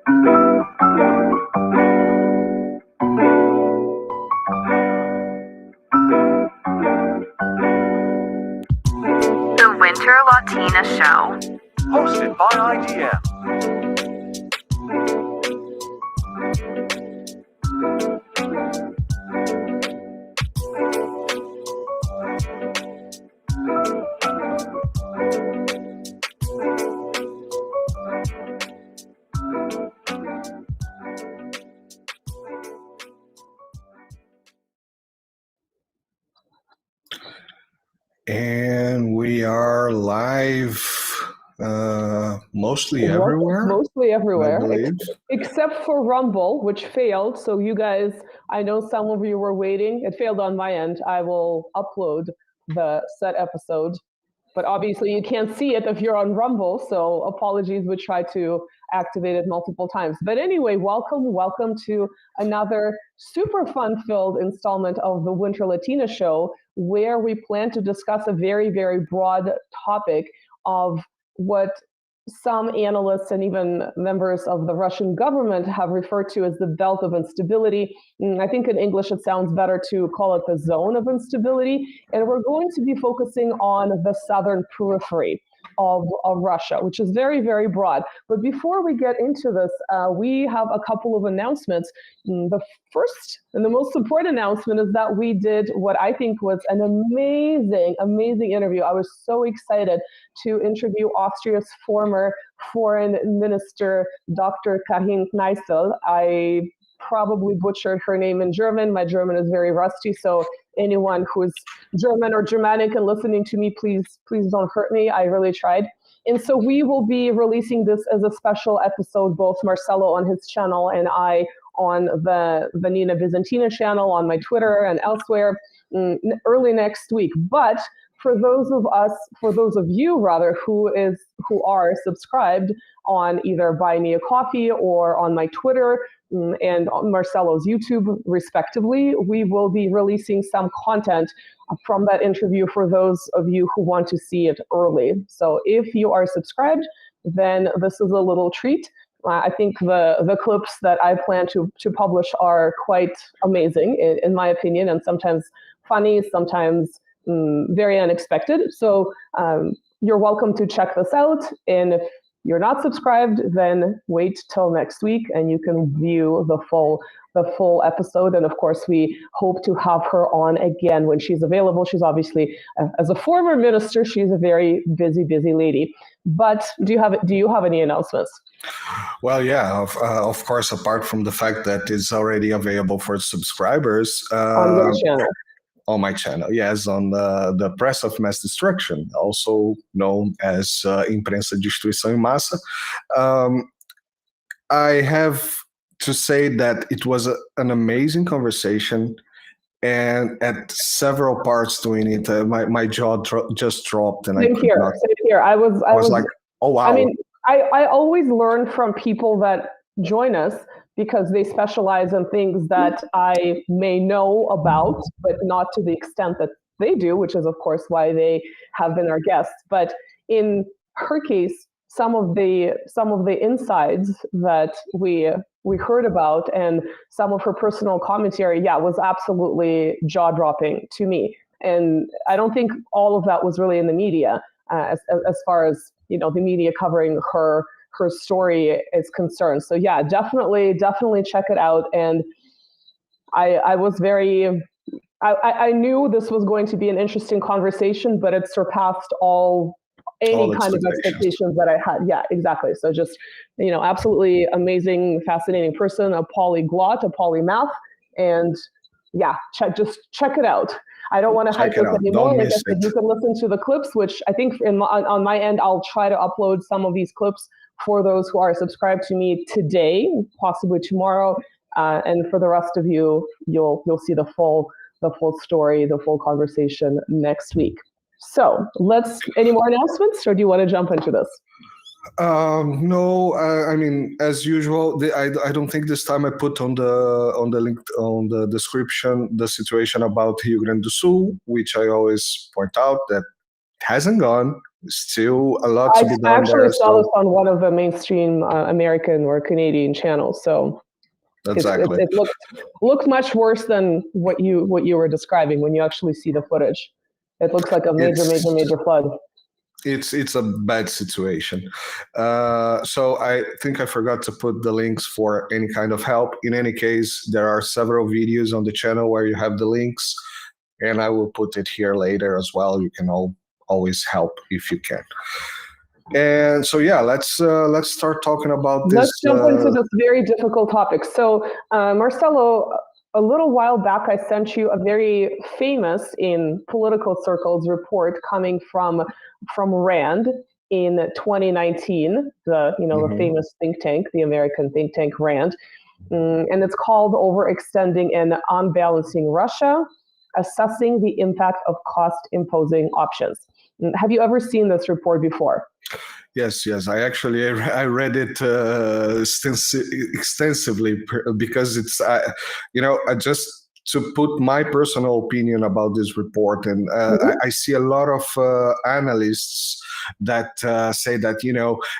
The Winter Latina Show. Hosted by IDM. And we are live mostly everywhere. Mostly everywhere, I believe. except for Rumble, which failed. So you guys, I know some of you were waiting. It failed on my end. I will upload the set episode, but obviously you can't see it if you're on Rumble. So apologies, we tried to activate it multiple times. But anyway, welcome to another super fun-filled installment of the Winter Latina Show, where we plan to discuss a very, very broad topic of what some analysts and even members of the Russian government have referred to as the belt of instability. I think in English it sounds better to call it the zone of instability. And we're going to be focusing on the southern periphery of Russia, which is very, very broad. But before we get into this, we have a couple of announcements. The first and the most important announcement is that we did what I think was an amazing interview. I was so excited to interview Austria's former foreign minister, Dr. Karin Kneißl. I probably butchered her name in German. My German is very rusty, so anyone who's German or Germanic and listening to me, please don't hurt me. I really tried. And so we will be releasing this as a special episode, both Marcelo on his channel and I on the Nina Byzantina channel, on my Twitter and elsewhere, early next week. But for those of you rather, who are subscribed on either Buy Me a Coffee or on my Twitter and on Marcelo's YouTube, respectively, we will be releasing some content from that interview for those of you who want to see it early. So if you are subscribed, then this is a little treat. I think the clips that I plan to publish are quite amazing, in my opinion, and sometimes funny, sometimes very unexpected. So you're welcome to check this out. And if you're not subscribed, then wait till next week and you can view the full episode. And of course, we hope to have her on again when she's available. She's obviously, as a former minister, she's a very busy lady. But do you have any announcements? Well, yeah, of course, apart from the fact that it's already available for subscribers. On your channel. On my channel, yes, on the Press of Mass Destruction, also known as Imprensa de Destruição em Massa. I have to say that it was an amazing conversation, and at several parts doing it, my jaw just dropped, and Same here. I was like, oh wow. I mean, I always learn from people that join us, because they specialize in things that I may know about, but not to the extent that they do, which is, of course, why they have been our guests. But in her case, some of the insides that we heard about and some of her personal commentary, was absolutely jaw-dropping to me. And I don't think all of that was really in the media, as far as, the media covering her story is concerned. So yeah, definitely check it out. And I was I knew this was going to be an interesting conversation, but it surpassed any kind of expectations that I had. Yeah, exactly. So just, absolutely amazing, fascinating person, a polyglot, a polymath, and yeah, check it out. I don't want to hype this anymore. Like I said, you can listen to the clips, which I think on my end, I'll try to upload some of these clips for those who are subscribed to me today, possibly tomorrow, and for the rest of you, you'll see the full story, the full conversation next week. So any more announcements, or do you want to jump into this? No, I mean, as usual, I don't think this time I put on the link on the description the situation about Rio Grande do Sul, which I always point out that hasn't gone. Still a lot to be I done actually there. saw this on one of the mainstream American or Canadian channels. So Exactly. it looked much worse than what you were describing when you actually see the footage. It looks like a major flood. It's a bad situation. So I think I forgot to put the links for any kind of help. In any case, there are several videos on the channel where you have the links, and I will put it here later as well. You can always help if you can. And so yeah, let's start talking about this. Let's jump into this very difficult topic. So Marcelo, a little while back, I sent you a very famous in political circles report coming from RAND in 2019. The famous think tank, the American think tank RAND, and it's called "Overextending and Unbalancing Russia: Assessing the Impact of Cost-Imposing Options." Have you ever seen this report before? Yes. I read it extensively because it's just to put my personal opinion about this report, and I see a lot of analysts that say that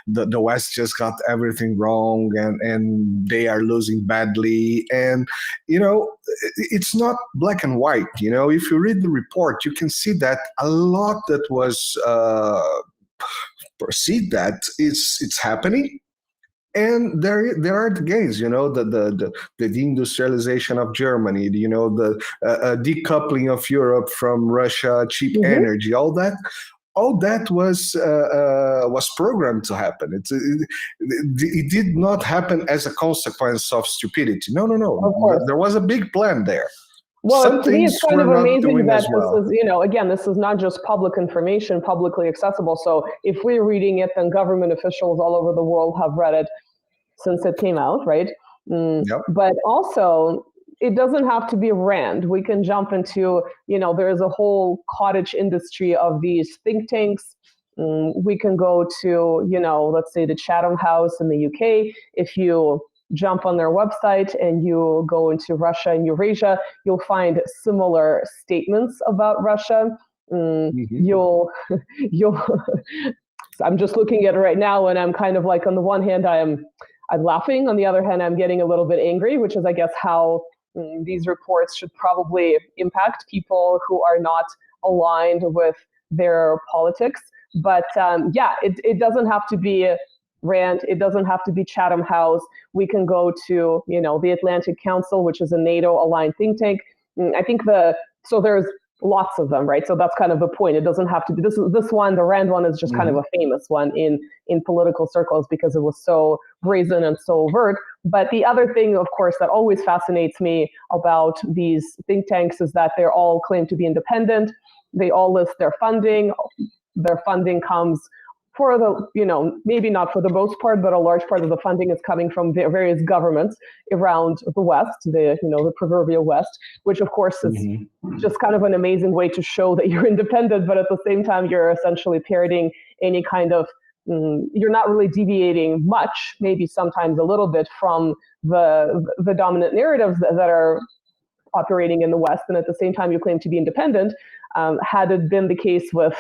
the West just got everything wrong and they are losing badly, and it's not black and white. If you read the report, you can see that a lot that was perceived that it's happening. And there are the gains, the deindustrialization of Germany, the decoupling of Europe from Russia, cheap energy, all that was programmed to happen. It did not happen as a consequence of stupidity. No. Of course. There was a big plan there. Well, to me, it's kind of amazing that this is, again, this is not just public information, publicly accessible. So if we're reading it, then government officials all over the world have read it since it came out, right? Yep. But also, it doesn't have to be RAND. We can jump into, there's a whole cottage industry of these think tanks. We can go to, let's say the Chatham House in the UK. If you jump on their website and you go into Russia and Eurasia, you'll find similar statements about Russia. You'll I'm just looking at it right now, and I'm kind of like, on the one hand, I'm laughing. On the other hand, I'm getting a little bit angry, which is, I guess, how these reports should probably impact people who are not aligned with their politics. But it doesn't have to be RAND. It doesn't have to be Chatham House. We can go to, the Atlantic Council, which is a NATO-aligned think tank. I think so there's lots of them, right? So that's kind of the point. It doesn't have to be this one. The RAND one is just kind of a famous one in political circles because it was so brazen and so overt. But the other thing, of course, that always fascinates me about these think tanks is that they're all claim to be independent. They all list their funding. Their funding comes for the, maybe not for the most part, but a large part of the funding is coming from various governments around the West, the proverbial West, which of course is just kind of an amazing way to show that you're independent, but at the same time, you're essentially parroting any kind of, you're not really deviating much, maybe sometimes a little bit from the dominant narratives that are operating in the West. And at the same time, you claim to be independent. Had it been the case with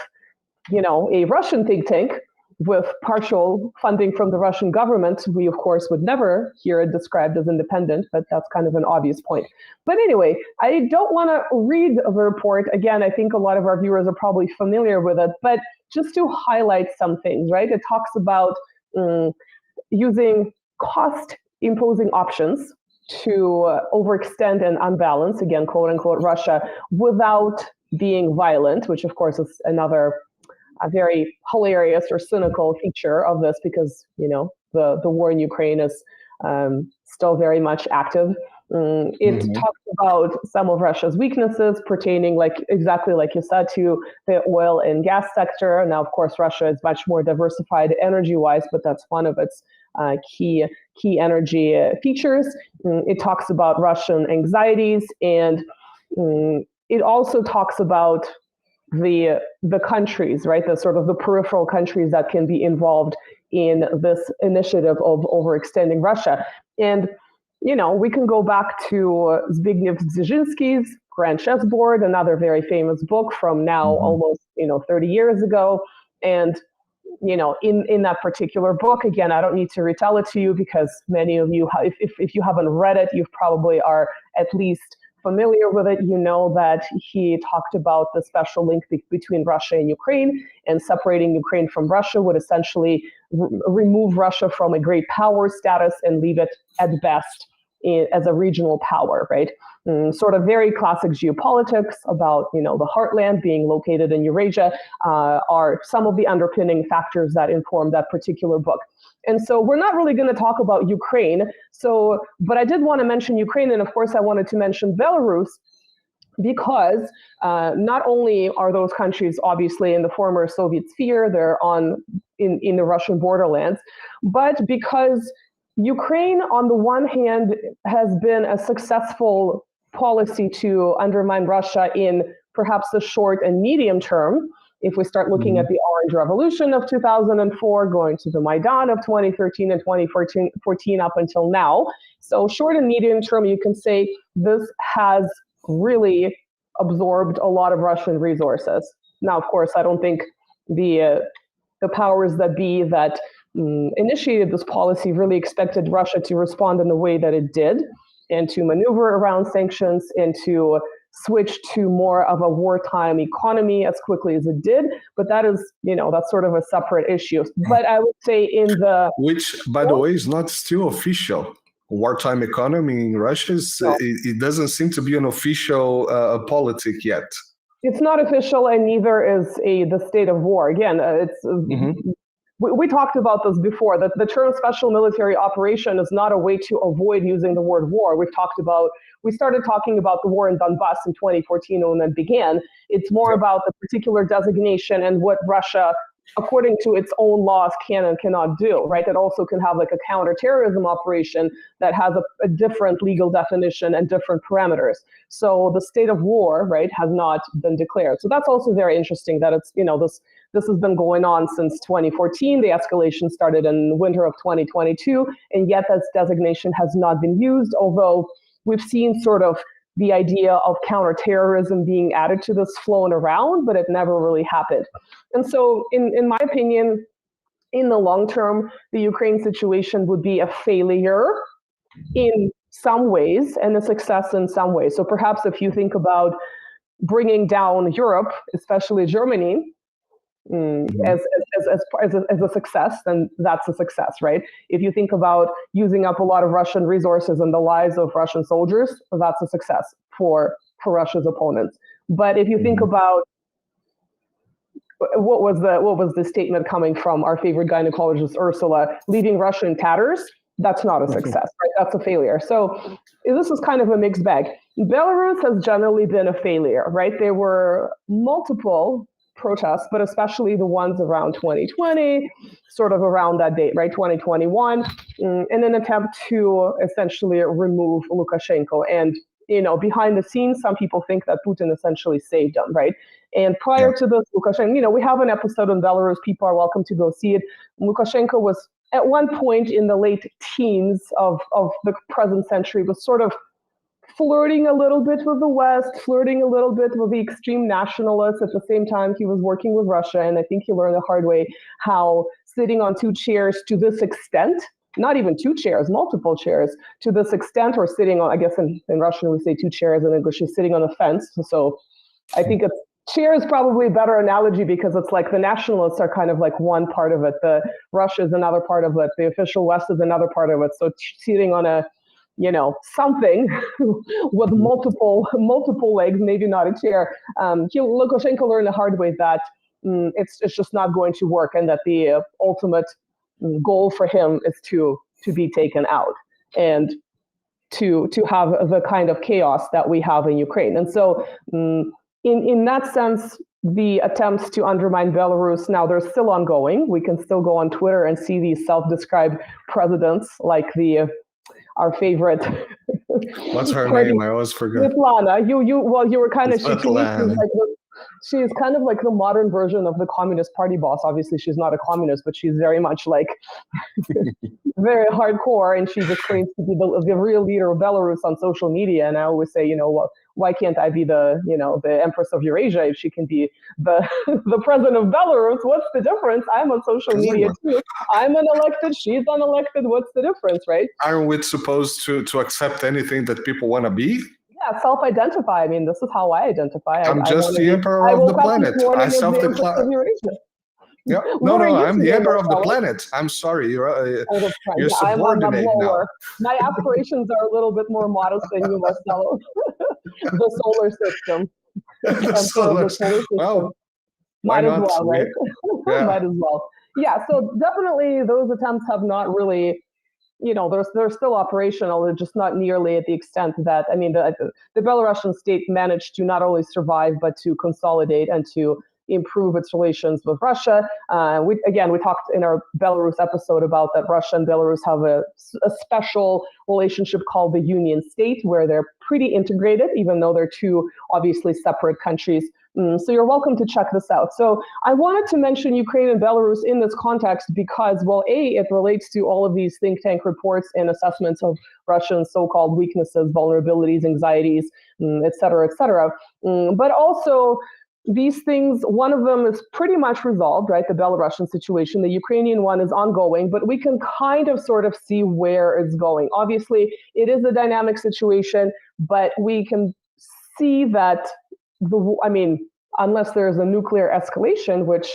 a Russian think tank with partial funding from the Russian government, we of course would never hear it described as independent, but that's kind of an obvious point. But anyway, I don't want to read the report. Again, I think a lot of our viewers are probably familiar with it, but just to highlight some things, right? It talks about using cost-imposing options to overextend and unbalance, again, quote unquote, Russia, without being violent, which of course is another a very hilarious or cynical feature of this because, the war in Ukraine is still very much active. It talks about some of Russia's weaknesses pertaining, exactly like you said, to the oil and gas sector. Now, of course, Russia is much more diversified energy-wise, but that's one of its key energy features. It talks about Russian anxieties, and it also talks about the countries, right? The sort of the peripheral countries that can be involved in this initiative of overextending Russia. And, we can go back to Zbigniew Brzezinski's Grand Chessboard, another very famous book from now almost 30 years ago. And in that particular book, again, I don't need to retell it to you because many of you, if you haven't read it, you probably are at least familiar with it. You know that he talked about the special link between Russia and Ukraine, and separating Ukraine from Russia would essentially remove Russia from a great power status and leave it at best as a regional power, right? Sort of very classic geopolitics about, the heartland being located in Eurasia are some of the underpinning factors that inform that particular book. And so we're not really going to talk about Ukraine. But I did want to mention Ukraine, and of course I wanted to mention Belarus, because not only are those countries obviously in the former Soviet sphere, they're in the Russian borderlands, but because Ukraine, on the one hand, has been a successful policy to undermine Russia in perhaps the short and medium term. If we start looking at the Orange Revolution of 2004, going to the Maidan of 2013 and 2014 up until now. So short and medium term, you can say this has really absorbed a lot of Russian resources. Now, of course, I don't think the powers that be that initiated this policy really expected Russia to respond in the way that it did, and to maneuver around sanctions and to switch to more of a wartime economy as quickly as it did. But that is, that's sort of a separate issue. But I would say which, by the way, is not still official. Wartime economy in Russia, it doesn't seem to be an official politic yet. It's not official, and neither is the state of war. Again, we talked about this before, that the term special military operation is not a way to avoid using the word war. We started talking about the war in Donbass in 2014 when it began. It's more about the particular designation and what Russia, according to its own laws, can and cannot do, right? It also can have like a counterterrorism operation that has a different legal definition and different parameters. So the state of war, right, has not been declared. So that's also very interesting that it's, this has been going on since 2014. The escalation started in winter of 2022, and yet that designation has not been used, although we've seen sort of the idea of counterterrorism being added to this flown around, but it never really happened. And so in my opinion, in the long term, the Ukraine situation would be a failure in some ways and a success in some ways. So perhaps if you think about bringing down Europe, especially Germany, as a success, then that's a success, right? If you think about using up a lot of Russian resources and the lives of Russian soldiers, that's a success for Russia's opponents. But if you think about what was the statement coming from our favorite gynecologist Ursula, leaving Russia in tatters, that's not a success, right? That's a failure. So this is kind of a mixed bag. Belarus has generally been a failure, right? There were multiple protests, but especially the ones around 2020, sort of around that date, right, 2021, in an attempt to essentially remove Lukashenko. And, behind the scenes, some people think that Putin essentially saved him, right? And prior to this, Lukashenko, we have an episode on Belarus. People are welcome to go see it. Lukashenko was at one point in the late teens of the present century, was sort of flirting a little bit with the West, flirting a little bit with the extreme nationalists. At the same time, he was working with Russia. And I think he learned the hard way how sitting on two chairs to this extent, not even two chairs, multiple chairs to this extent, or sitting on, I guess in Russian we say two chairs, in English is sitting on a fence. So I think chair is probably a better analogy, because it's like the nationalists are kind of like one part of it. The Russia is another part of it. The official West is another part of it. So sitting on a something with multiple legs, maybe not a chair. Lukashenko learned the hard way that it's just not going to work, and that the ultimate goal for him is to be taken out and to have the kind of chaos that we have in Ukraine. And so in that sense, the attempts to undermine Belarus, now they're still ongoing. We can still go on Twitter and see these self-described presidents like our favorite. What's her name? I always forget. Svetlana. You were kind of, she to me, she is kind of like the modern version of the Communist Party boss. Obviously, she's not a communist, but she's very much like very hardcore, and she just claims to be the real leader of Belarus on social media. And I always say, well, why can't I be the Empress of Eurasia if she can be the the president of Belarus? What's the difference? I'm on social media too. I'm unelected. She's unelected. What's the difference, right? Aren't we supposed to accept anything that people want to be? Yeah, self-identify. I mean, this is how I identify. I'm just the emperor of the planet. I self-declare. Yeah, no, I'm the emperor of the planet. I'm sorry, you're subordinate now. My aspirations are a little bit more modest than you, Marcelo. The solar system. Solar system. Well, might as not? well, right? Yeah. Might as well. Yeah, so definitely those attempts have not really, they're still operational. They're just not nearly at the extent that, I mean, the Belarusian state managed to not only survive, but to consolidate and to improve its relations with Russia. We talked in our Belarus episode about that Russia and Belarus have a special relationship called the Union State, where they're pretty integrated, even though they're two obviously separate countries. So you're welcome to check this out. So I wanted to mention Ukraine and Belarus in this context because, well, it relates to all of these think tank reports and assessments of Russian so-called weaknesses, vulnerabilities, anxieties, et cetera, et cetera. But also, these things, one of them is pretty much resolved, right? The Belarusian situation. The Ukrainian one is ongoing, but we can kind of sort of see where it's going. Obviously, it is a dynamic situation, but we can see that, unless there's a nuclear escalation, which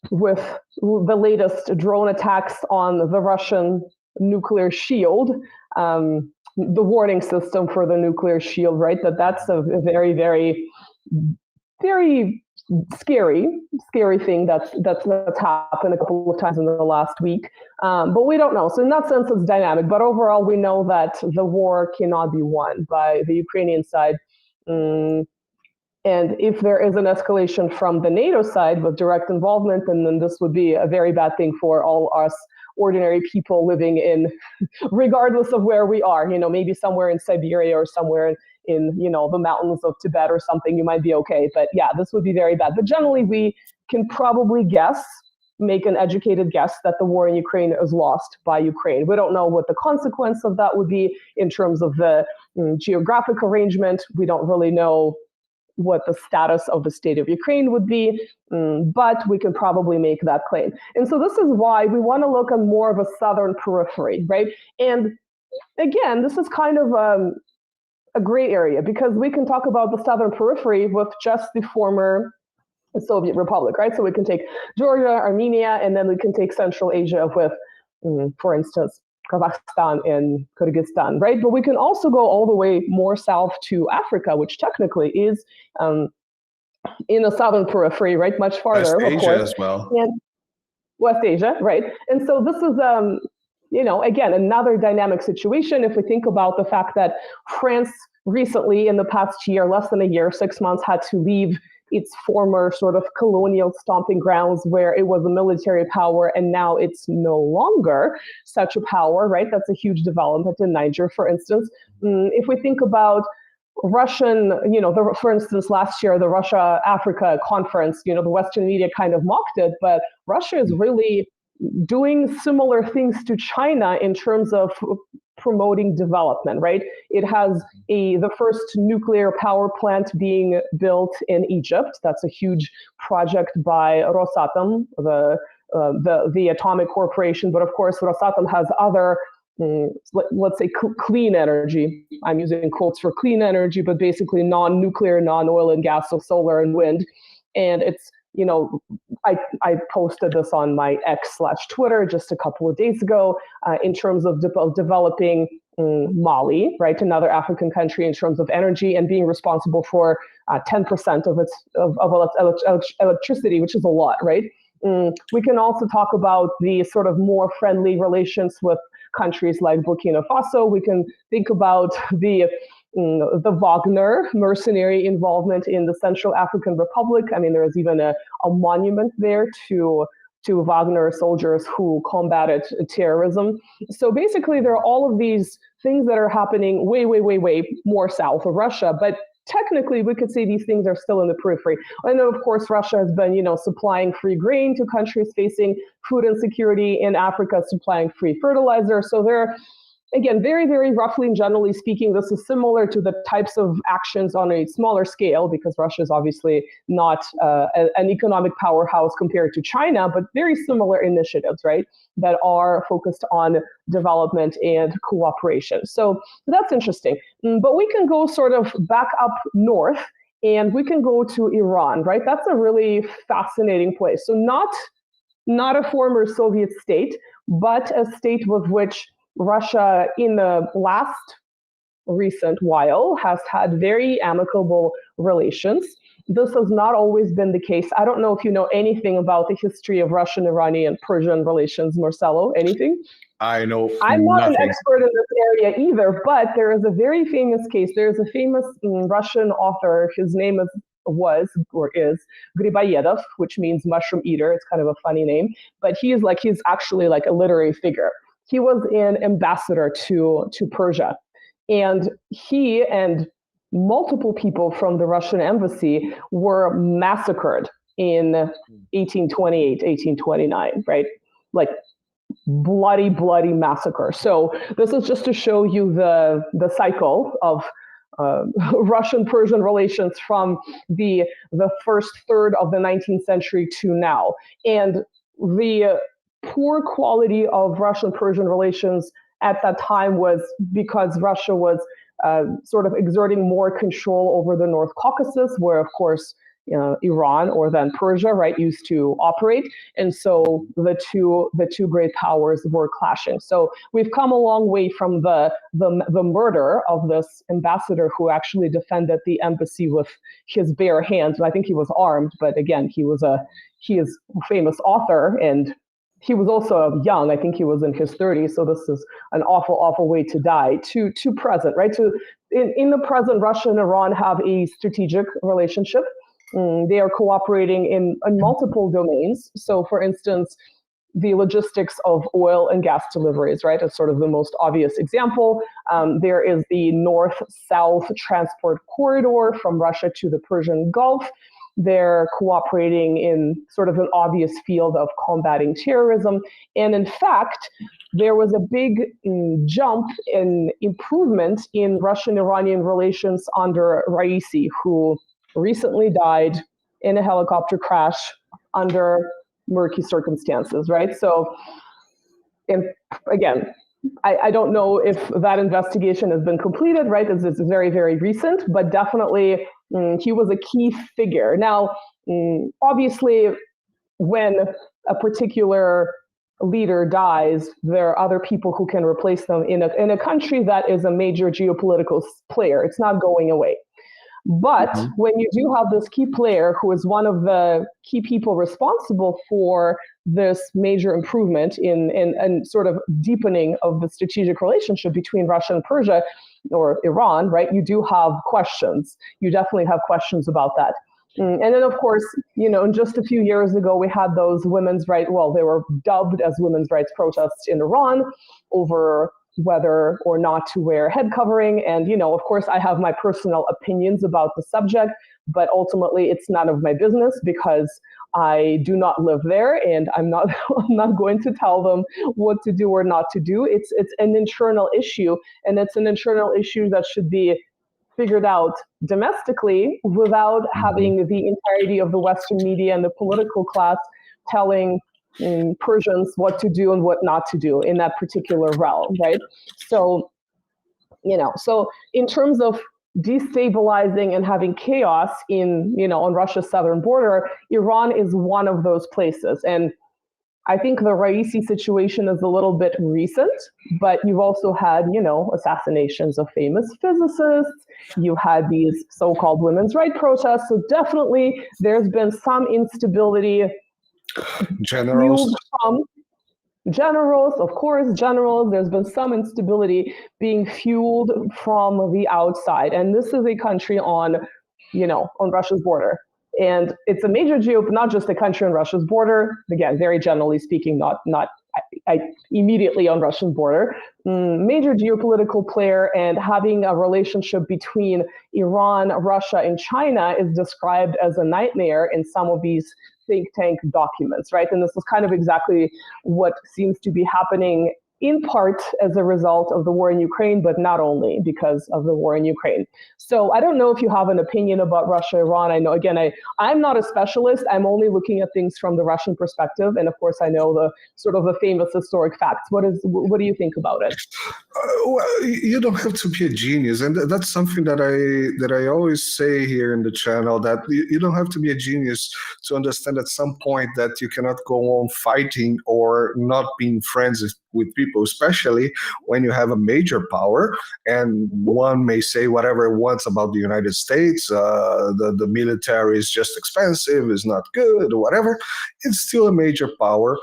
with the latest drone attacks on the Russian nuclear shield, the warning system for the nuclear shield, right? That's a very, very very scary thing that's happened a couple of times in the last week. But we don't know. So in that sense, it's dynamic. But overall, we know that the war cannot be won by the Ukrainian side. And if there is an escalation from the NATO side with direct involvement, then this would be a very bad thing for all us ordinary people living in, regardless of where we are, maybe somewhere in Siberia or somewhere in the mountains of Tibet or something, you might be okay. But yeah, this would be very bad. But generally, we can probably make an educated guess that the war in Ukraine is lost by Ukraine. We don't know what the consequence of that would be in terms of the geographic arrangement. We don't really know what the status of the state of Ukraine would be, but we can probably make that claim. And so this is why we want to look at more of a southern periphery, right? And again, this is kind of a gray area because we can talk about the southern periphery with just the former Soviet Republic, right? So we can take Georgia, Armenia, and then we can take Central Asia with, for instance, Kazakhstan and Kyrgyzstan, right? But we can also go all the way more south to Africa, which technically is in the southern periphery, right? Much farther, West of Asia course. as well. And West Asia, right? And so this is, again, another dynamic situation. If we think about the fact that France recently, in the past year, less than a year, 6 months, had to leave its former sort of colonial stomping grounds where it was a military power, and now it's no longer such a power, right? That's a huge development in Niger, for instance. If we think about Russian, for instance, last year, the Russia-Africa conference, the Western media kind of mocked it, but Russia is really doing similar things to China in terms of promoting development, right? It has the first nuclear power plant being built in Egypt. That's a huge project by Rosatom, the atomic corporation. But of course, Rosatom has other, let's say, clean energy. I'm using quotes for clean energy, but basically non-nuclear, non-oil and gas, so solar and wind. And it's, I posted this on my X/Twitter just a couple of days ago in terms of developing Mali, right, another African country in terms of energy and being responsible for 10% of its electricity, which is a lot, right? We can also talk about the sort of more friendly relations with countries like Burkina Faso. We can think about the Wagner mercenary involvement in the Central African Republic. I mean, there is even a monument there to Wagner soldiers who combated terrorism. So basically, there are all of these things that are happening way, way, way, way more south of Russia. But technically we could say these things are still in the periphery. And then of course Russia has been, supplying free grain to countries facing food insecurity. In Africa, supplying free fertilizer. So they're, again, very, very roughly and generally speaking, this is similar to the types of actions on a smaller scale, because Russia is obviously not an economic powerhouse compared to China, but very similar initiatives, right, that are focused on development and cooperation. So that's interesting. But we can go sort of back up north, and we can go to Iran, right? That's a really fascinating place. So not a former Soviet state, but a state with which Russia, in the last recent while, has had very amicable relations. This has not always been the case. I don't know if you know anything about the history of Russian, Iranian, Persian relations, Marcelo. Anything? I know I'm not nothing. an expert in this area either, but there is a very famous case. There's a famous Russian author. His name is Griboyedov, which means mushroom eater. It's kind of a funny name, but he's actually like a literary figure. He was an ambassador to Persia, and he and multiple people from the Russian embassy were massacred in 1828, 1829, right? Like bloody massacre. So this is just to show you the cycle of Russian-Persian relations from the first third of the 19th century to now. And the poor quality of Russian-Persian relations at that time was because Russia was sort of exerting more control over the North Caucasus, where, of course, Iran, or then Persia, right, used to operate. And so the two great powers were clashing. So we've come a long way from the murder of this ambassador who actually defended the embassy with his bare hands. I think he was armed, but again, he is a famous author, and he was also young. I think he was in his 30s. So this is an awful way to die. To present, right? So in the present, Russia and Iran have a strategic relationship. They are cooperating in multiple domains. So, for instance, the logistics of oil and gas deliveries, right, is sort of the most obvious example. There is the north-south transport corridor from Russia to the Persian Gulf. They're cooperating in sort of an obvious field of combating terrorism. And in fact, there was a big jump in improvement in Russian-Iranian relations under Raisi, who recently died in a helicopter crash under murky circumstances, right? So, and again, I don't know if that investigation has been completed, right? It's very, very recent, but definitely he was a key figure. Now, obviously, when a particular leader dies, there are other people who can replace them in a country that is a major geopolitical player. It's not going away. But when you do have this key player who is one of the key people responsible for this major improvement in sort of deepening of the strategic relationship between Russia and Persia, or Iran, right, you do have questions. You definitely have questions about that. And then, of course, just a few years ago, we had those women's rights, well, they were dubbed as women's rights protests in Iran over whether or not to wear head covering. And, of course, I have my personal opinions about the subject, but ultimately it's none of my business because I do not live there, and I'm not going to tell them what to do or not to do. It's an internal issue, and it's an internal issue that should be figured out domestically without having the entirety of the Western media and the political class telling Persians what to do and what not to do in that particular realm, right? So, so in terms of destabilizing and having chaos on Russia's southern border, Iran is one of those places. And I think the Raisi situation is a little bit recent, but you've also had, assassinations of famous physicists. You had these so-called women's rights protests. So definitely there's been some instability. Generals, of course, generals. There's been some instability being fueled from the outside. And this is a country on Russia's border. And it's a major not just a country on Russia's border, again, very generally speaking, not immediately on Russian border, major geopolitical player, and having a relationship between Iran, Russia, and China is described as a nightmare in some of these think tank documents, right? And this is kind of exactly what seems to be happening in part as a result of the war in Ukraine, but not only because of the war in Ukraine. So I don't know if you have an opinion about Russia, Iran. I know, again, I'm not a specialist. I'm only looking at things from the Russian perspective. And of course, I know the sort of the famous historic facts. What do you think about it? Well, you don't have to be a genius. And that's something that I always say here in the channel, that you don't have to be a genius to understand at some point that you cannot go on fighting or not being friends with people, especially when you have a major power, and one may say whatever it wants about the United States, the military is just expensive, is not good, or whatever. It's still a major power,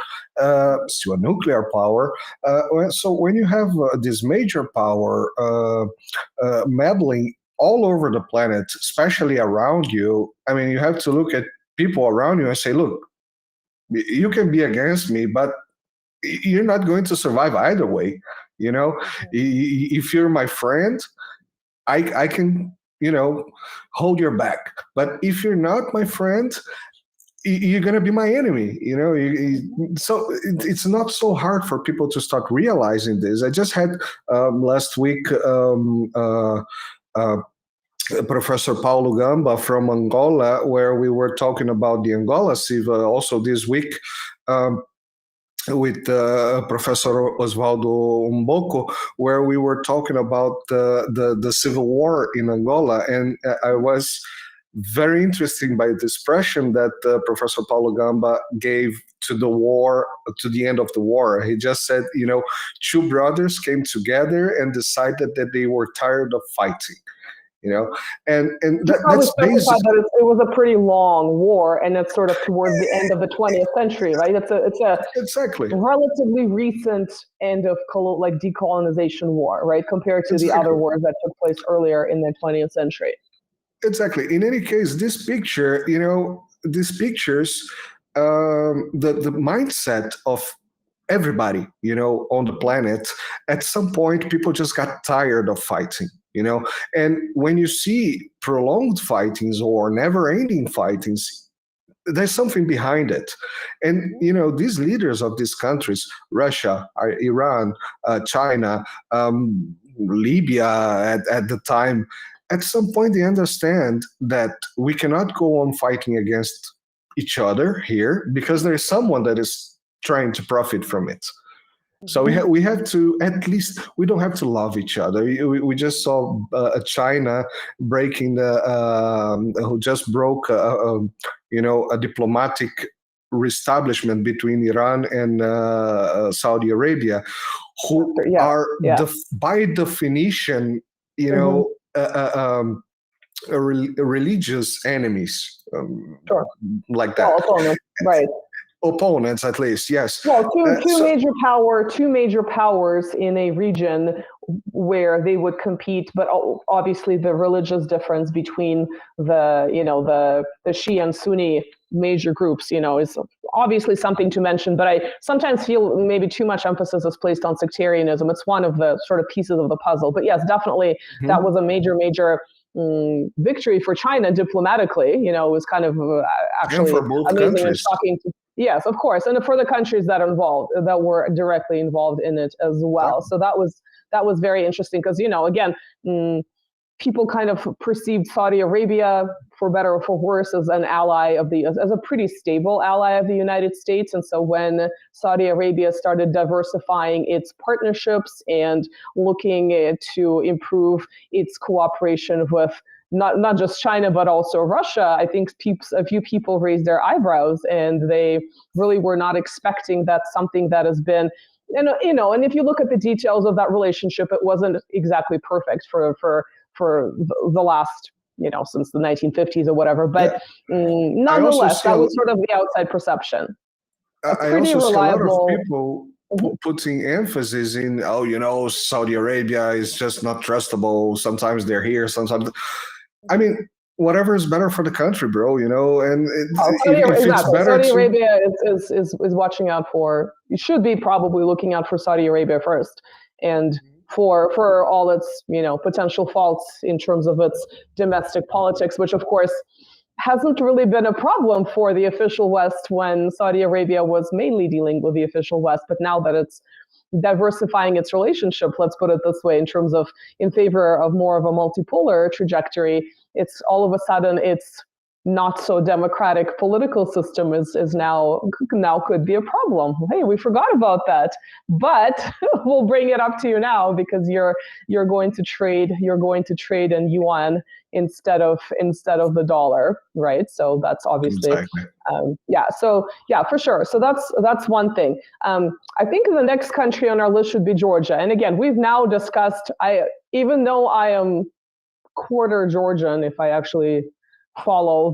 still a nuclear power. So when you have this major power meddling all over the planet, especially around you, I mean, you have to look at people around you and say, look, you can be against me, but you're not going to survive either way. You know, if you're my friend, I can, hold your back. But if you're not my friend, you're going to be my enemy. So it's not so hard for people to start realizing this. I just had last week Professor Paulo Gamba from Angola, where we were talking about the Angola Civil. Also this week, with Professor Osvaldo Mboko, where we were talking about the civil war in Angola. And I was very interested by the expression that Professor Paulo Gamba gave to the war, to the end of the war. He just said, two brothers came together and decided that they were tired of fighting. And that's basically that it was a pretty long war, and it's sort of towards the end of the 20th century, right? It's a exactly relatively recent end of decolonization war, right, compared to the other wars that took place earlier in the 20th century. Exactly. In any case, this picture, these pictures, the mindset of everybody, on the planet, at some point, people just got tired of fighting. And when you see prolonged fightings or never-ending fightings, there's something behind it. And, these leaders of these countries, Russia, Iran, China, Libya at the time, at some point they understand that we cannot go on fighting against each other here because there is someone that is trying to profit from it. So we have to, at least, we don't have to love each other. We just saw China breaking who just broke a diplomatic reestablishment between Iran and Saudi Arabia, who are by definition, religious enemies, like that. Opponents, right. Opponents, at least, yes. Well, two major powers in a region where they would compete, but obviously the religious difference between the Shia and Sunni major groups, is obviously something to mention. But I sometimes feel maybe too much emphasis is placed on sectarianism. It's one of the sort of pieces of the puzzle. But yes, definitely that was a major victory for China diplomatically. It was kind of actually amazing and shocking to. Yes, of course, and for the countries that were directly involved in it as well. So that was very interesting because again, people kind of perceived Saudi Arabia, for better or for worse, as an ally as a pretty stable ally of the United States. And so when Saudi Arabia started diversifying its partnerships and looking to improve its cooperation with not just China, but also Russia, I think a few people raised their eyebrows, and they really were not expecting that something that has been, and if you look at the details of that relationship, it wasn't exactly perfect for the last, since the 1950s or whatever. But nonetheless, that was sort of the outside perception. I also see a lot of people putting emphasis in, Saudi Arabia is just not trustable. Sometimes they're here, sometimes. I mean, whatever is better for the country, bro. And if it's exactly. better Saudi to. Arabia is watching out for. You should be probably looking out for Saudi Arabia first, and for all its potential faults in terms of its domestic politics, which of course hasn't really been a problem for the official West when Saudi Arabia was mainly dealing with the official West. But now that it's diversifying its relationship, let's put it this way, in favor of more of a multipolar trajectory, it's all of a sudden its not so democratic political system is now could be a problem. Hey, we forgot about that, but we'll bring it up to you now because you're going to trade in yuan instead of the dollar, right? So that's obviously Exactly. for sure. So that's one thing. I think the next country on our list should be Georgia. And again, we've now discussed. Even though I am quarter Georgian, if I actually follow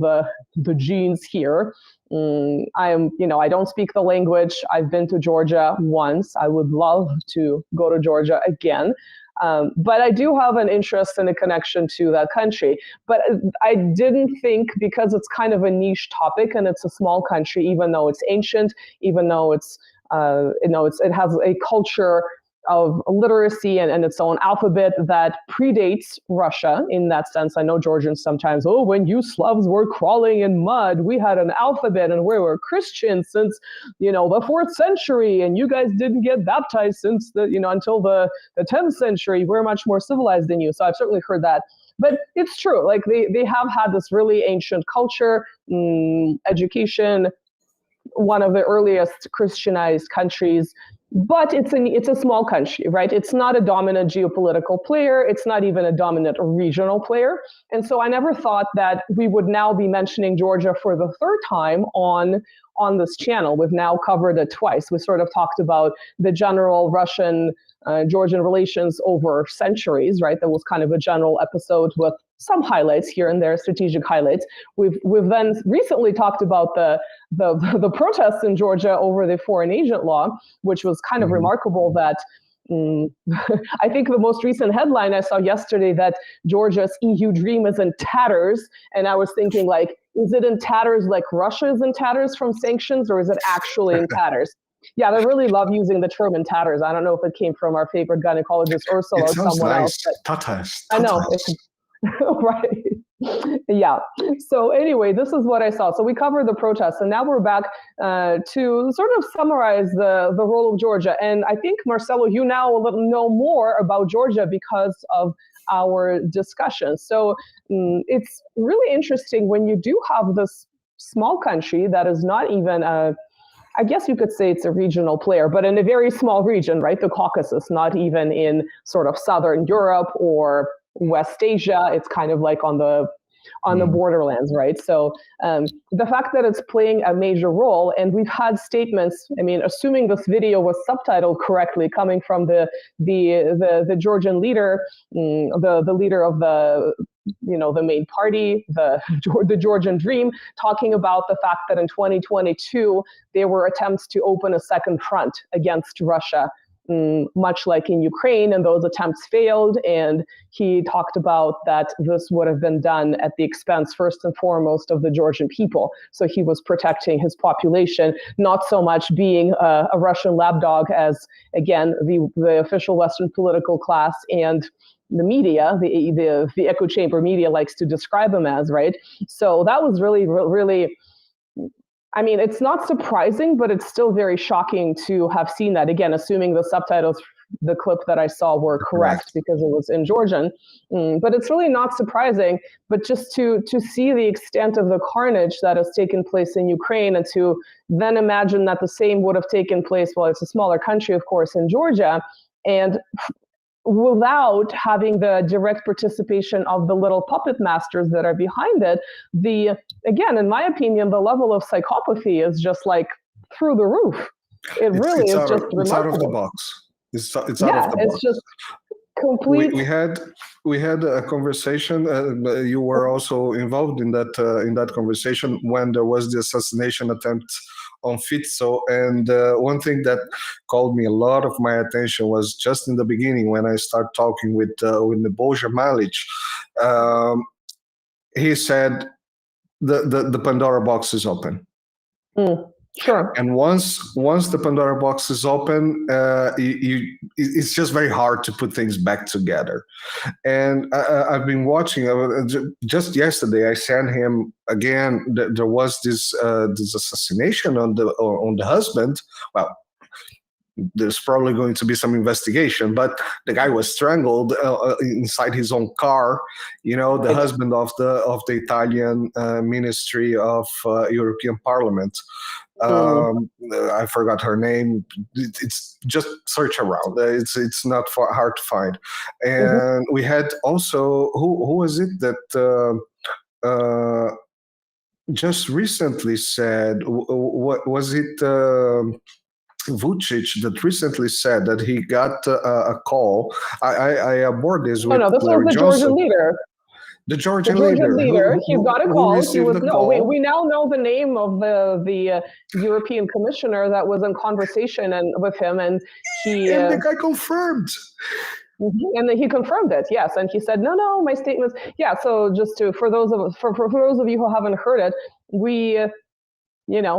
the genes here. I don't speak the language. I've been to Georgia once. I would love to go to Georgia again. But I do have an interest and a connection to that country. But I didn't think, because it's kind of a niche topic and it's a small country, even though it's ancient, even though it has a culture of literacy and its own alphabet that predates Russia in that sense. I know Georgians sometimes, when you Slavs were crawling in mud, we had an alphabet and we were Christians since, the 4th century, and you guys didn't get baptized since until the 10th century. We're much more civilized than you. So I've certainly heard that. But it's true, like they have had this really ancient culture, education, one of the earliest Christianized countries. But it's a small country, right? It's not a dominant geopolitical player. It's not even a dominant regional player. And so I never thought that we would now be mentioning Georgia for the third time on this channel. We've now covered it twice. We sort of talked about the general Russian-Georgian relations over centuries, right? That was kind of a general episode with some highlights here and there, strategic highlights. We've then recently talked about the protests in Georgia over the foreign agent law, which was kind of remarkable that I think the most recent headline I saw yesterday that Georgia's EU dream is in tatters. And I was thinking, like, is it in tatters like Russia is in tatters from sanctions, or is it actually in tatters? Yeah, they really love using the term in tatters. I don't know if it came from our favorite gynecologist Ursula or someone else. Tatters. I know. Right. Yeah. So anyway, this is what I saw. So we covered the protests, and now we're back to sort of summarize the role of Georgia. And I think, Marcelo, you now know more about Georgia because of our discussion. So it's really interesting when you do have this small country that is not even I guess you could say it's a regional player, but in a very small region, right? The Caucasus, not even in sort of Southern Europe or West Asia. It's kind of like on the borderlands, right? So the fact that it's playing a major role, and we've had statements, I mean, assuming this video was subtitled correctly, coming from the Georgian leader, the leader of the main party, the Georgian Dream, talking about the fact that in 2022 there were attempts to open a second front against Russia, much like in Ukraine, and those attempts failed. And he talked about that this would have been done at the expense, first and foremost, of the Georgian people. So he was protecting his population, not so much being a Russian lapdog as, again, the official Western political class and the media, the echo chamber media likes to describe him as, right? So that was really, really, I mean, it's not surprising, but it's still very shocking to have seen that. Again, assuming the subtitles, the clip that I saw were correct because it was in Georgian. But it's really not surprising, but just to see the extent of the carnage that has taken place in Ukraine, and to then imagine that the same would have taken place, well, it's a smaller country, of course, in Georgia, and without having the direct participation of the little puppet masters that are behind it, again, in my opinion, the level of psychopathy is just like through the roof. It really is just remarkable. It's out of the box. It's out of the box. It's just complete. We had a conversation. You were also involved in that conversation when there was the assassination attempt on Fitzo, and one thing that called me a lot of my attention was just in the beginning when I started talking with Nebojsa Malic. he said the Pandora box is open. Sure. And once the Pandora box is open, it's just very hard to put things back together. And I've been watching. Just yesterday, I sent him again. There was this assassination on the husband. Well, there's probably going to be some investigation, but the guy was strangled inside his own car. The husband of the Italian Ministry of European Parliament. I forgot her name. It's just search around. It's not hard to find. And we had also who was it that just recently said, what was it? Vucic that recently said that he got a call. I abhorred this with this Larry was the Johnson. Georgian leader. The Georgian leader. He got a call. We now know the name of the European commissioner that was in conversation with him, and and the guy confirmed. And then he confirmed it, yes, and he said, "No, my statements." Yeah, so just for those of you who haven't heard it,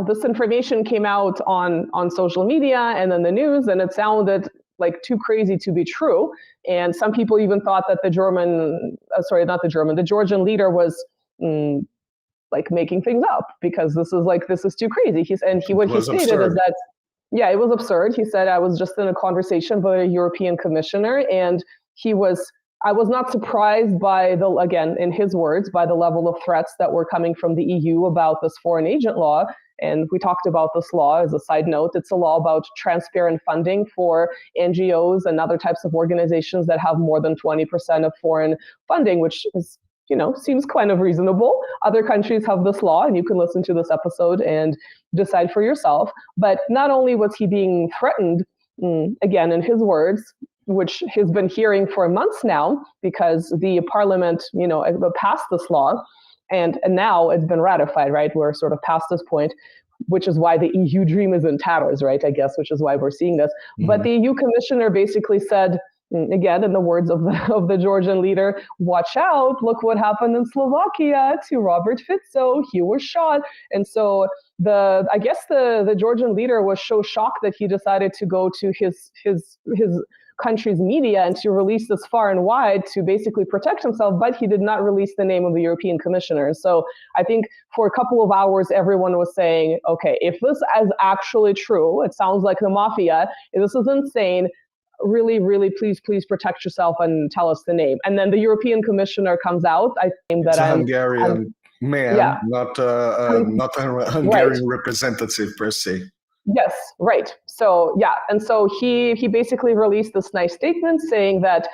this information came out on social media and then the news, and it sounded like too crazy to be true. And some people even thought that the Georgian leader was like making things up because this is too crazy. He stated is that, yeah, it was absurd. He said, I was just in a conversation with a European commissioner, and I was not surprised by again, in his words, by the level of threats that were coming from the EU about this foreign agent law. And we talked about this law as a side note. It's a law about transparent funding for NGOs and other types of organizations that have more than 20% of foreign funding, which is, seems kind of reasonable. Other countries have this law, and you can listen to this episode and decide for yourself. But not only was he being threatened, again, in his words, which he's been hearing for months now, because the parliament, passed this law, and now it's been ratified, right? We're sort of past this point, which is why the EU dream is in tatters, right? I guess, which is why we're seeing this. But the EU commissioner basically said, again, in the words of the Georgian leader, watch out, look what happened in Slovakia to Robert Fico, he was shot. And so I guess the Georgian leader was so shocked that he decided to go to his country's media and to release this far and wide to basically protect himself, but he did not release the name of the European commissioner. So I think for a couple of hours, everyone was saying, okay, if this is actually true, it sounds like the mafia, this is insane, really, really, please protect yourself and tell us the name. And then the European commissioner comes out. I think that it's a Hungarian man, yeah. not a Hungarian representative per se. Yes, right. So yeah, and so he basically released this nice statement saying that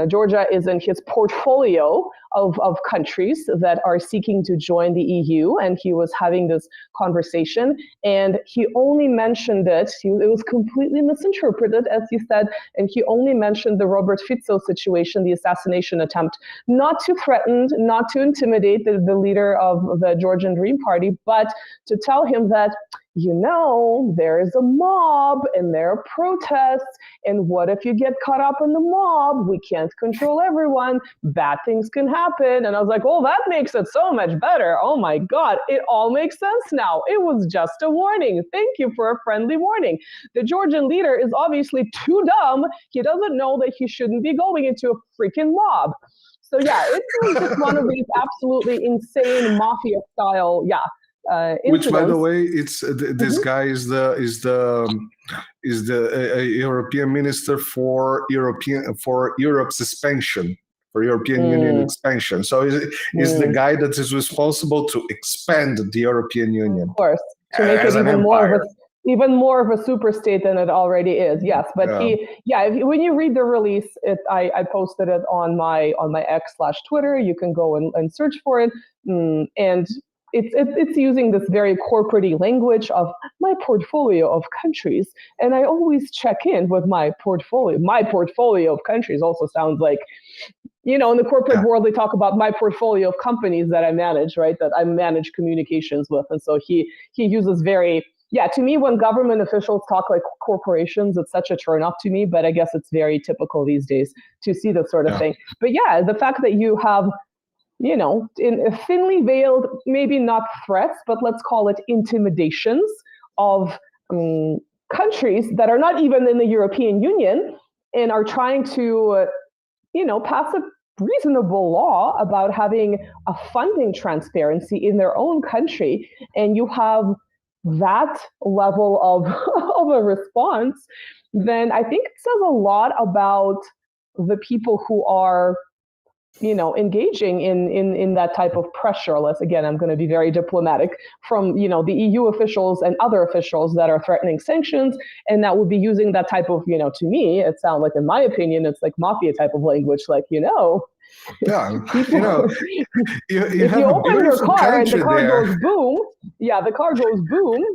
Georgia is in his portfolio of countries that are seeking to join the EU, and he was having this conversation, and he only mentioned it. It was completely misinterpreted, as he said, and he only mentioned the Robert Fico situation, the assassination attempt, not to threaten, not to intimidate the leader of the Georgian Dream Party, but to tell him that, there is a mob and there are protests, and what if you get caught up in the mob? We can't control everyone. Bad things can happen. And I was like, oh, that makes it so much better. Oh my God, it all makes sense now. It was just a warning. Thank you for a friendly warning. The Georgian leader is obviously too dumb. He doesn't know that he shouldn't be going into a freaking mob. So yeah, it was just one of these absolutely insane mafia style, which, by the way, it's this guy is the European minister for Europe's expansion, for European Union expansion. So he's the guy that is responsible to expand the European Union, of course, to make it even more of a super state than it already is. Yes, but when you read the release, I posted it on my X/Twitter. You can go and search for it, and it's using this very corporate-y language of my portfolio of countries, and I always check in with my portfolio. My portfolio of countries also sounds like, in the corporate world, they talk about my portfolio of companies that I manage, right? That I manage communications with, and so he uses very. Yeah, to me, when government officials talk like corporations, it's such a turn-off to me, but I guess it's very typical these days to see this sort of thing. But yeah, the fact that you have in thinly veiled, maybe not threats, but let's call it intimidations of countries that are not even in the European Union and are trying to, pass a reasonable law about having a funding transparency in their own country, and you have that level of, of a response, then I think it says a lot about the people who are engaging in that type of pressure. Again, I'm going to be very diplomatic, from the EU officials and other officials that are threatening sanctions, and that would be using that type of, to me, it sounds like, in my opinion, it's like mafia type of language, Yeah, people, you if have you a open your beautiful car and the country car there. goes boom, the car goes boom,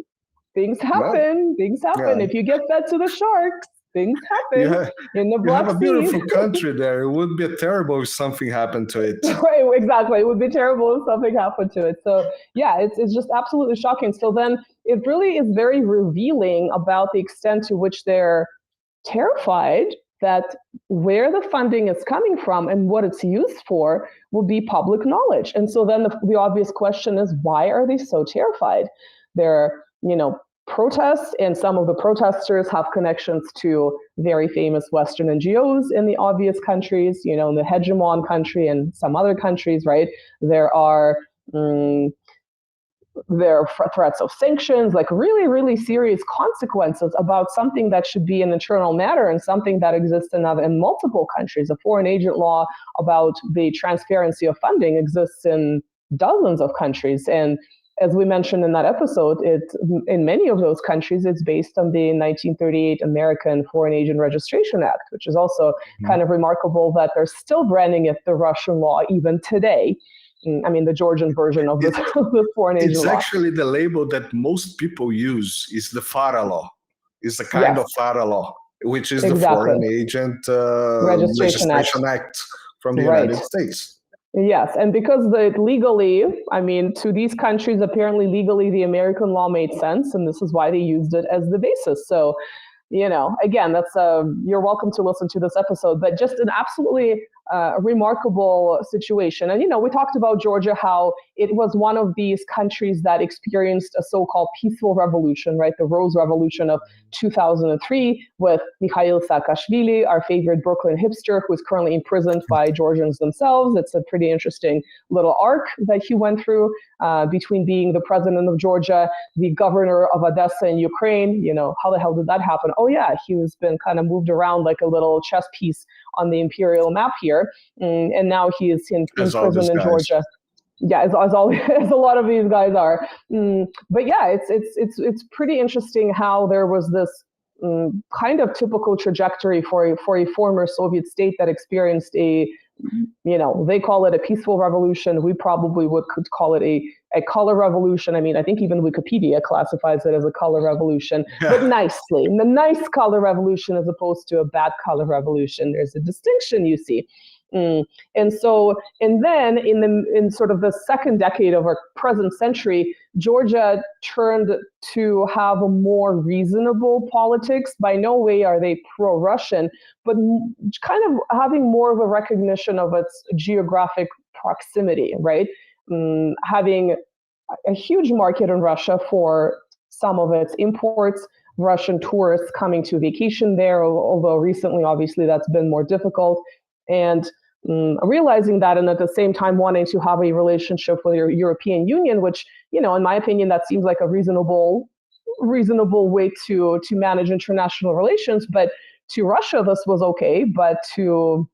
things happen. Yeah. If you get fed to the sharks, things You happen have, in the you have Black a Sea. beautiful country there. It would be terrible if something happened to it. Right, exactly. It would be terrible if something happened to it. So yeah, it's just absolutely shocking. So then it really is very revealing about the extent to which they're terrified that where the funding is coming from and what it's used for will be public knowledge. And so then the obvious question is, why are they so terrified? They're, protests, and some of the protesters have connections to very famous Western NGOs in the obvious countries, in the hegemon country and some other countries, right? There are threats of sanctions, like really, really serious consequences about something that should be an internal matter and something that exists in multiple countries. A foreign agent law about the transparency of funding exists in dozens of countries. And as we mentioned in that episode, in many of those countries, it's based on the 1938 American Foreign Agent Registration Act, which is also kind of remarkable that they're still branding it the Russian law even today. I mean, the Georgian version of this foreign agent law. It's actually the label that most people use, is the FARA law. It's a kind of FARA law, which is the Foreign Agent Registration Act from the United States. Yes, and because legally, to these countries, apparently legally, the American law made sense, and this is why they used it as the basis. So, again, that's you're welcome to listen to this episode, but just an absolutely remarkable situation. And, we talked about Georgia, how it was one of these countries that experienced a so-called peaceful revolution, right? The Rose Revolution of 2003 with Mikhail Saakashvili, our favorite Brooklyn hipster, who is currently imprisoned by Georgians themselves. It's a pretty interesting little arc that he went through between being the president of Georgia, the governor of Odessa in Ukraine. How the hell did that happen? Oh yeah, he's been kind of moved around like a little chess piece on the imperial map here, and now he is in prison in Georgia. Yeah, as a lot of these guys are. But yeah, it's pretty interesting how there was this kind of typical trajectory for a former Soviet state that experienced a, they call it a peaceful revolution. We probably could call it a color revolution. I think even Wikipedia classifies it as a color revolution, but nicely. And the nice color revolution as opposed to a bad color revolution. There's a distinction, you see. And then in sort of the second decade of our present century, Georgia turned to have a more reasonable politics. By no way are they pro-Russian, but kind of having more of a recognition of its geographic proximity, right? Having a huge market in Russia for some of its imports, Russian tourists coming to vacation there, although recently, obviously, that's been more difficult. And realizing that, and at the same time wanting to have a relationship with your European Union, which, in my opinion, that seems like a reasonable way to manage international relations. But to Russia, this was okay, but to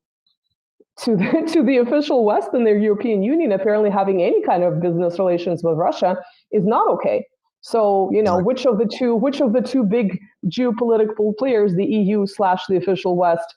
the official West and the European Union, apparently having any kind of business relations with Russia is not okay. So, which of the two big geopolitical players, the EU / the official West,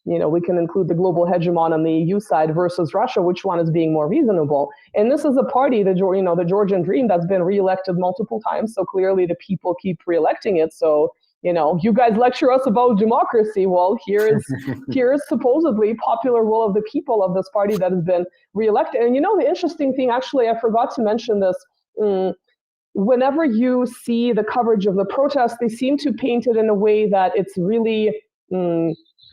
we can include the global hegemon on the EU side versus Russia, which one is being more reasonable? And this is a party, the Georgian Dream, that's been reelected multiple times. So clearly the people keep reelecting it. So, you guys lecture us about democracy. Well, here is supposedly popular will of the people of this party that has been reelected. And the interesting thing, actually, I forgot to mention this. Whenever you see the coverage of the protest, they seem to paint it in a way that it's really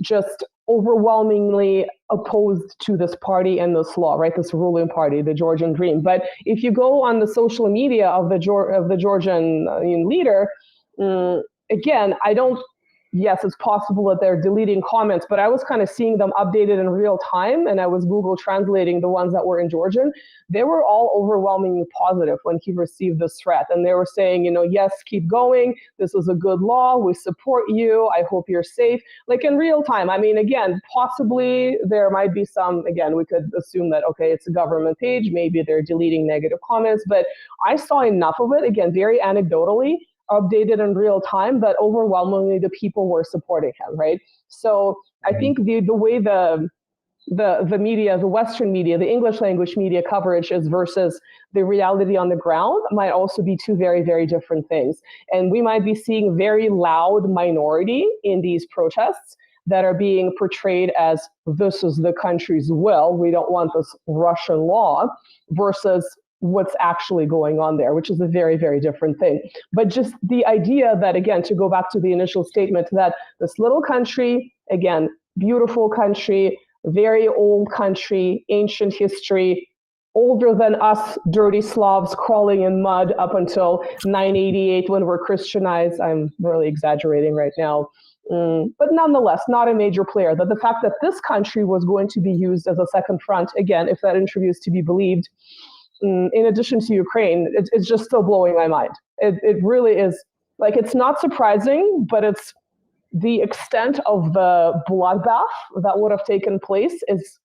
just overwhelmingly opposed to this party and this law, right? This ruling party, the Georgian Dream. But if you go on the social media of the Georgian leader, again, I don't. Yes, it's possible that they're deleting comments, but I was kind of seeing them updated in real time, and I was Google translating the ones that were in Georgian. They were all overwhelmingly positive when he received this threat, and they were saying, yes, keep going. This is a good law. We support you. I hope you're safe. Like in real time. I mean, again, possibly there might be some. Again, we could assume that okay, it's a government page. Maybe they're deleting negative comments, but I saw enough of it. Again, very anecdotally, updated in real time, that overwhelmingly the people were supporting him, right? So I think the way the media, the Western media, the English language media coverage is versus the reality on the ground might also be two very, very different things. And we might be seeing very loud minority in these protests that are being portrayed as this is the country's will. We don't want this Russian law, versus what's actually going on there, which is a very, very different thing. But just the idea that, again, to go back to the initial statement, that this little country, again, beautiful country, very old country, ancient history, older than us dirty Slavs crawling in mud up until 988 when we're Christianized. I'm really exaggerating right now. But nonetheless, not a major player. That the fact that this country was going to be used as a second front, again, if that interview is to be believed, in addition to Ukraine, it's just still blowing my mind. It really is. Like, it's not surprising, but it's the extent of the bloodbath that would have taken place is,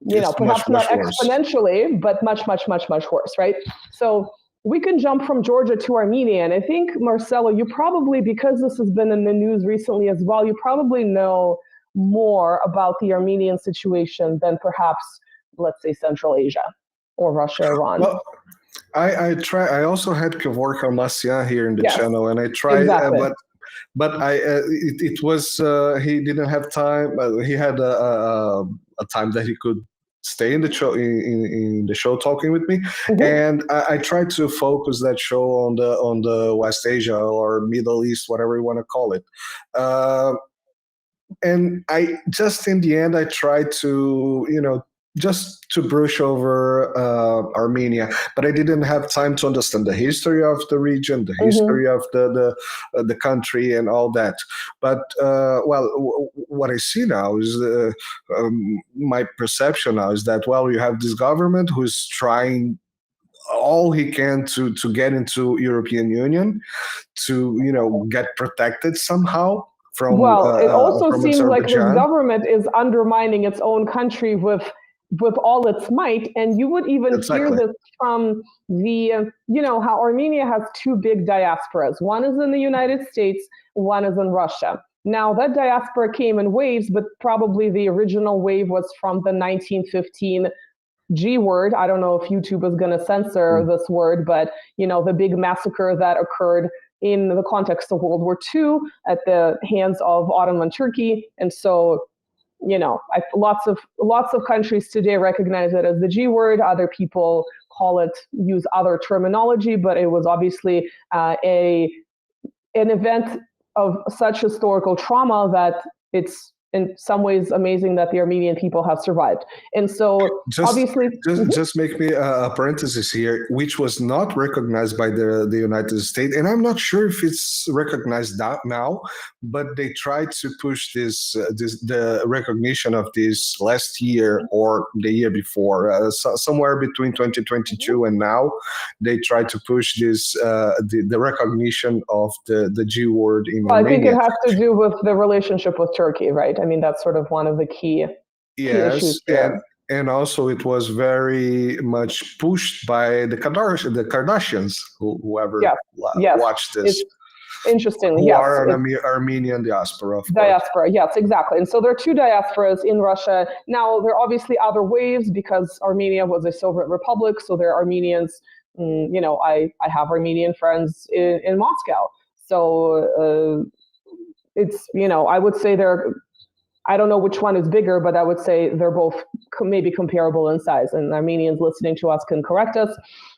perhaps not exponentially, but much, much, much, much worse, right? So we can jump from Georgia to Armenia. And I think, Marcelo, you probably, because this has been in the news recently as well, you probably know more about the Armenian situation than perhaps, let's say, Central Asia or Russia, Iran. Well, I try. I also had Kevork Almasyan here in the channel, and I tried, exactly. but it was he didn't have time. He had a time that he could stay in the show in the show talking with me, and I tried to focus that show on the West Asia or Middle East, whatever you want to call it. And I just in the end I tried to just to brush over Armenia, but I didn't have time to understand the history of the region, the history of the country, and all that. But what I see now is my perception now is that you have this government who's trying all he can to get into European Union, to get protected somehow. It also seems like this government is undermining its own country with all its might. And you would even hear this from the, how Armenia has two big diasporas. One is in the United States, one is in Russia. Now, that diaspora came in waves, but probably the original wave was from the 1915 G word. I don't know if YouTube is going to censor this word, but, the big massacre that occurred in the context of World War II at the hands of Ottoman Turkey. And so, lots of countries today recognize it as the G word. Other people use other terminology, but it was obviously an event of such historical trauma that it's in some ways amazing that the Armenian people have survived. And so just make me a parenthesis here, which was not recognized by the United States. And I'm not sure if it's recognized now, but they tried to push the recognition of this last year or the year before, somewhere between 2022 and now, they tried to push this, the recognition of the G word in Armenia. I think it has to do with the relationship with Turkey, right? I mean, that's sort of one of the key issues here. And also it was very much pushed by the Kardashians, whoever watched this. Interestingly, who are an Armenian diaspora. Diaspora, yes, exactly. And so there are two diasporas in Russia. Now, there are obviously other waves because Armenia was a Soviet republic, so there are Armenians, I have Armenian friends in Moscow. So it's, I would say I don't know which one is bigger, but I would say they're both maybe comparable in size. And Armenians listening to us can correct us.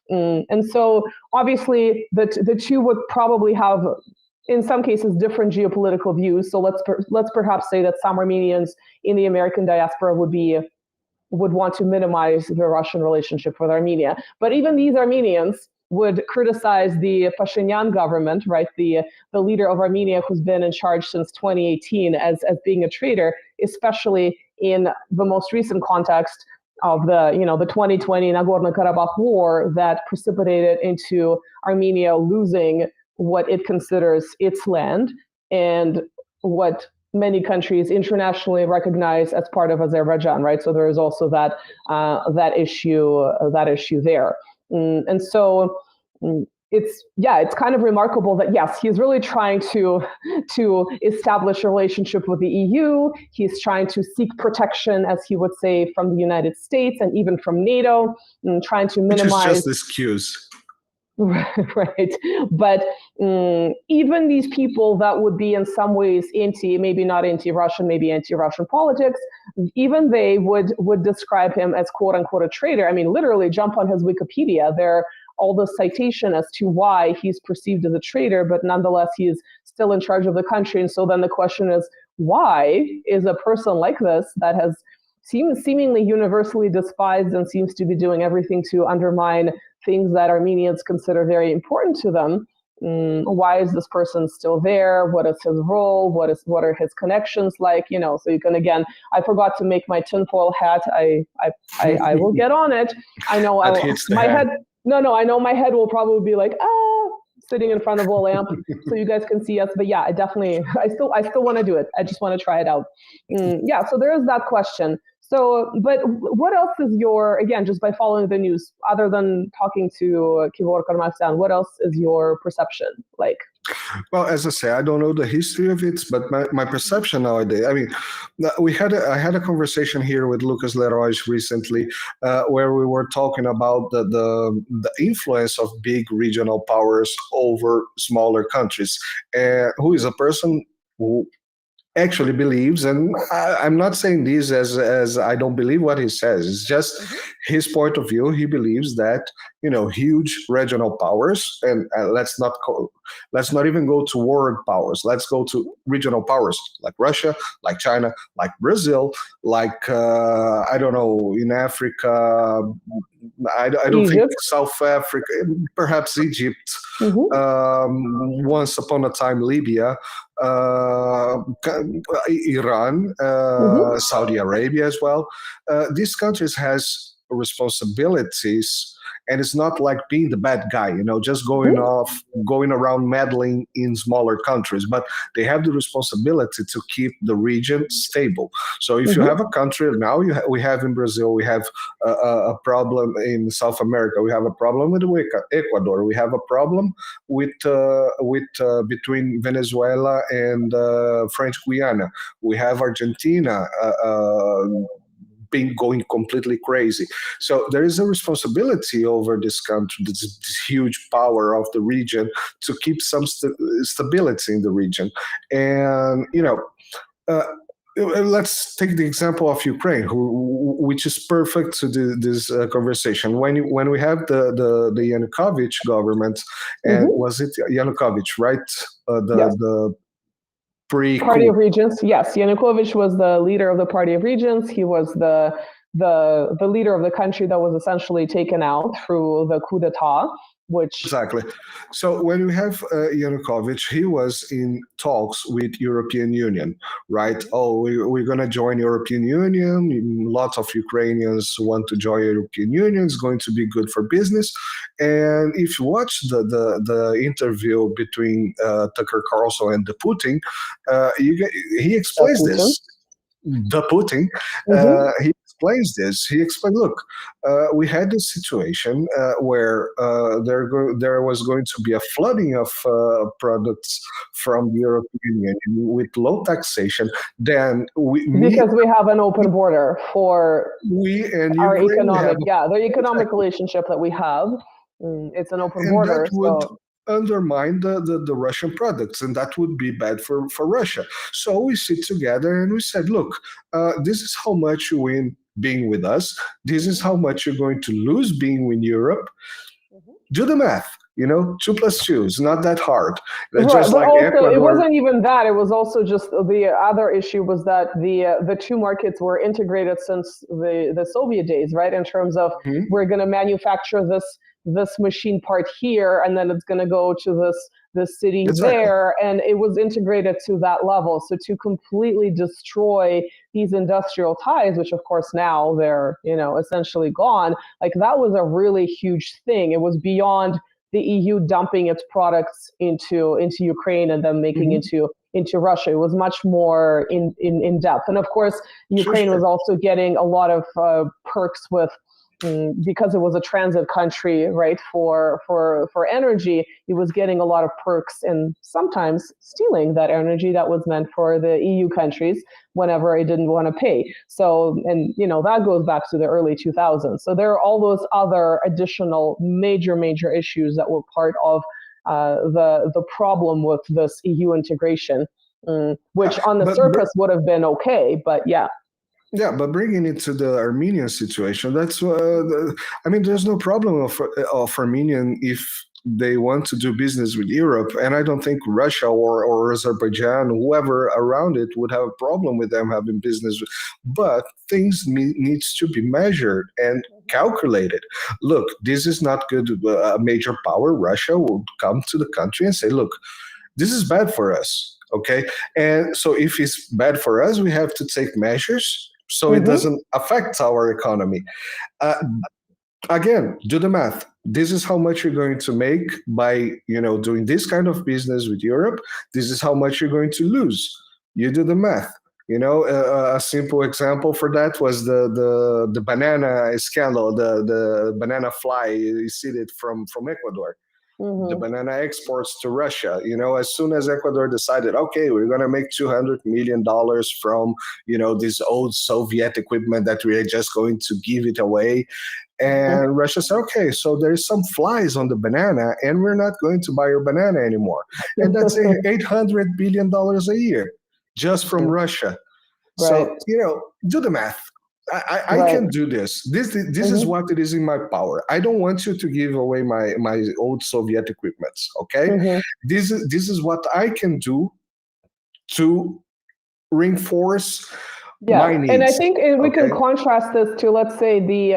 And so obviously the two would probably have in some cases, different geopolitical views. So let's perhaps say that some Armenians in the American diaspora would want to minimize the Russian relationship with Armenia. But even these Armenians would criticize the Pashinyan government, right, the leader of Armenia who's been in charge since 2018 as being a traitor, especially in the most recent context of the 2020 Nagorno-Karabakh war that precipitated into Armenia losing what it considers its land and what many countries internationally recognize as part of Azerbaijan, right? So there is also that issue there, and so it's kind of remarkable that yes, he's really trying to establish a relationship with the EU. He's trying to seek protection, as he would say, from the United States and even from NATO, and trying to minimize. Which is just excuse. Right. But even these people that would be in some ways maybe not anti-Russian, maybe anti-Russian politics, even they would describe him as quote unquote a traitor. I mean, literally jump on his Wikipedia. There all the citation as to why he's perceived as a traitor, but nonetheless, he's still in charge of the country. And so then the question is, why is a person like this that has seemingly universally despised and seems to be doing everything to undermine things that Armenians consider very important to them, why is this person still there? What is his role? What are his connections like? So you can, again, I forgot to make my tinfoil hat. I will get on it. I know my head. No, I know my head will probably be like, sitting in front of a lamp so you guys can see us. But yeah, I still want to do it. I just want to try it out. So there is that question. So, but what else is again, just by following the news, other than talking to Kivor Karmasyan, what else is your perception like? Well, as I say, I don't know the history of it, but my perception nowadays, I mean, I had a conversation here with Lucas Leroy recently where we were talking about the influence of big regional powers over smaller countries, who is a person who actually believes, and I'm not saying this as I don't believe what he says, it's just his point of view. He believes that huge regional powers, and let's not even go to world powers, let's go to regional powers like Russia, like China, like Brazil, like I don't know, in Africa, I don't think South Africa, perhaps Egypt, once upon a time Libya, Iran, Saudi Arabia as well. These countries has responsibilities, and it's not like being the bad guy, just going around meddling in smaller countries, but they have the responsibility to keep the region stable. So if you have a country now, we have in Brazil, we have a problem in South America, we have a problem with Ecuador, we have a problem with between Venezuela and French Guiana, we have Argentina going completely crazy. So there is a responsibility over this country, this huge power of the region, to keep some stability in the region. And let's take the example of Ukraine, which is perfect to this conversation. When we have the Yanukovych government, and was it Yanukovych, right? The Party of Regents, yes. Yanukovych was the leader of the Party of Regents. He was the leader of the country that was essentially taken out through the coup d'etat, which... Exactly. So when we have Yanukovych, he was in talks with European Union, right? Oh, we're going to join European Union. Lots of Ukrainians want to join European Union. It's going to be good for business. And if you watch the interview between Tucker Carlson and the Putin, he explains this. The Putin, he explains this. He explained, look, we had this situation where there was going to be a flooding of products from the European Union with low taxation. Then because we have an open border for our economic, the economic relationship that we have. It's an open border. Undermine the Russian products, and that would be bad for Russia. So we sit together and we said, look, this is how much you win being with us. This is how much you're going to lose being with Europe. Do the math. 2 plus 2 is not that hard. Right, Just but like also Ecuador. it wasn't even that. It was also just the other issue was that the two markets were integrated since the Soviet days, right? In terms of Mhm. we're going to manufacture this machine part here, and then it's going to go to this city Exactly. there, and it was integrated to that level. So to completely destroy these industrial ties, which of course now they're essentially gone, like that was a really huge thing. It was beyond the EU dumping its products into Ukraine and then making into Russia. It was much more in depth. And of course, Ukraine Sure. was also getting a lot of perks with because it was a transit country, right, for energy. It was getting a lot of perks and sometimes stealing that energy that was meant for the EU countries whenever it didn't want to pay. So, and that goes back to the early 2000s. So there are all those other additional major issues that were part of the problem with this EU integration, which on the surface would have been okay, but yeah. Yeah, but bringing it to the Armenian situation, that's there's no problem of Armenian if they want to do business with Europe, and I don't think Russia or Azerbaijan, whoever around it, would have a problem with them having business. But things needs to be measured and calculated. Look, this is not good. A major power, Russia, will come to the country and say, look, this is bad for us. Okay, and so if it's bad for us, we have to take measures so it doesn't affect our economy. Again, do the math. This is how much you're going to make by doing this kind of business with Europe. This is how much you're going to lose. You do the math. A simple example for that was the banana scandal, the banana fly. You see it from Ecuador. The banana exports to Russia. As soon as Ecuador decided, okay, we're going to make $200 million from, this old Soviet equipment that we are just going to give it away. And Russia said, okay, so there's some flies on the banana and we're not going to buy your banana anymore. And that's $800 billion a year just from Russia. Right. So, do the math. I can do this. This is what it is in my power. I don't want you to give away my old Soviet equipments. Okay, this is what I can do to reinforce my needs. And I think we can contrast this to, let's say, the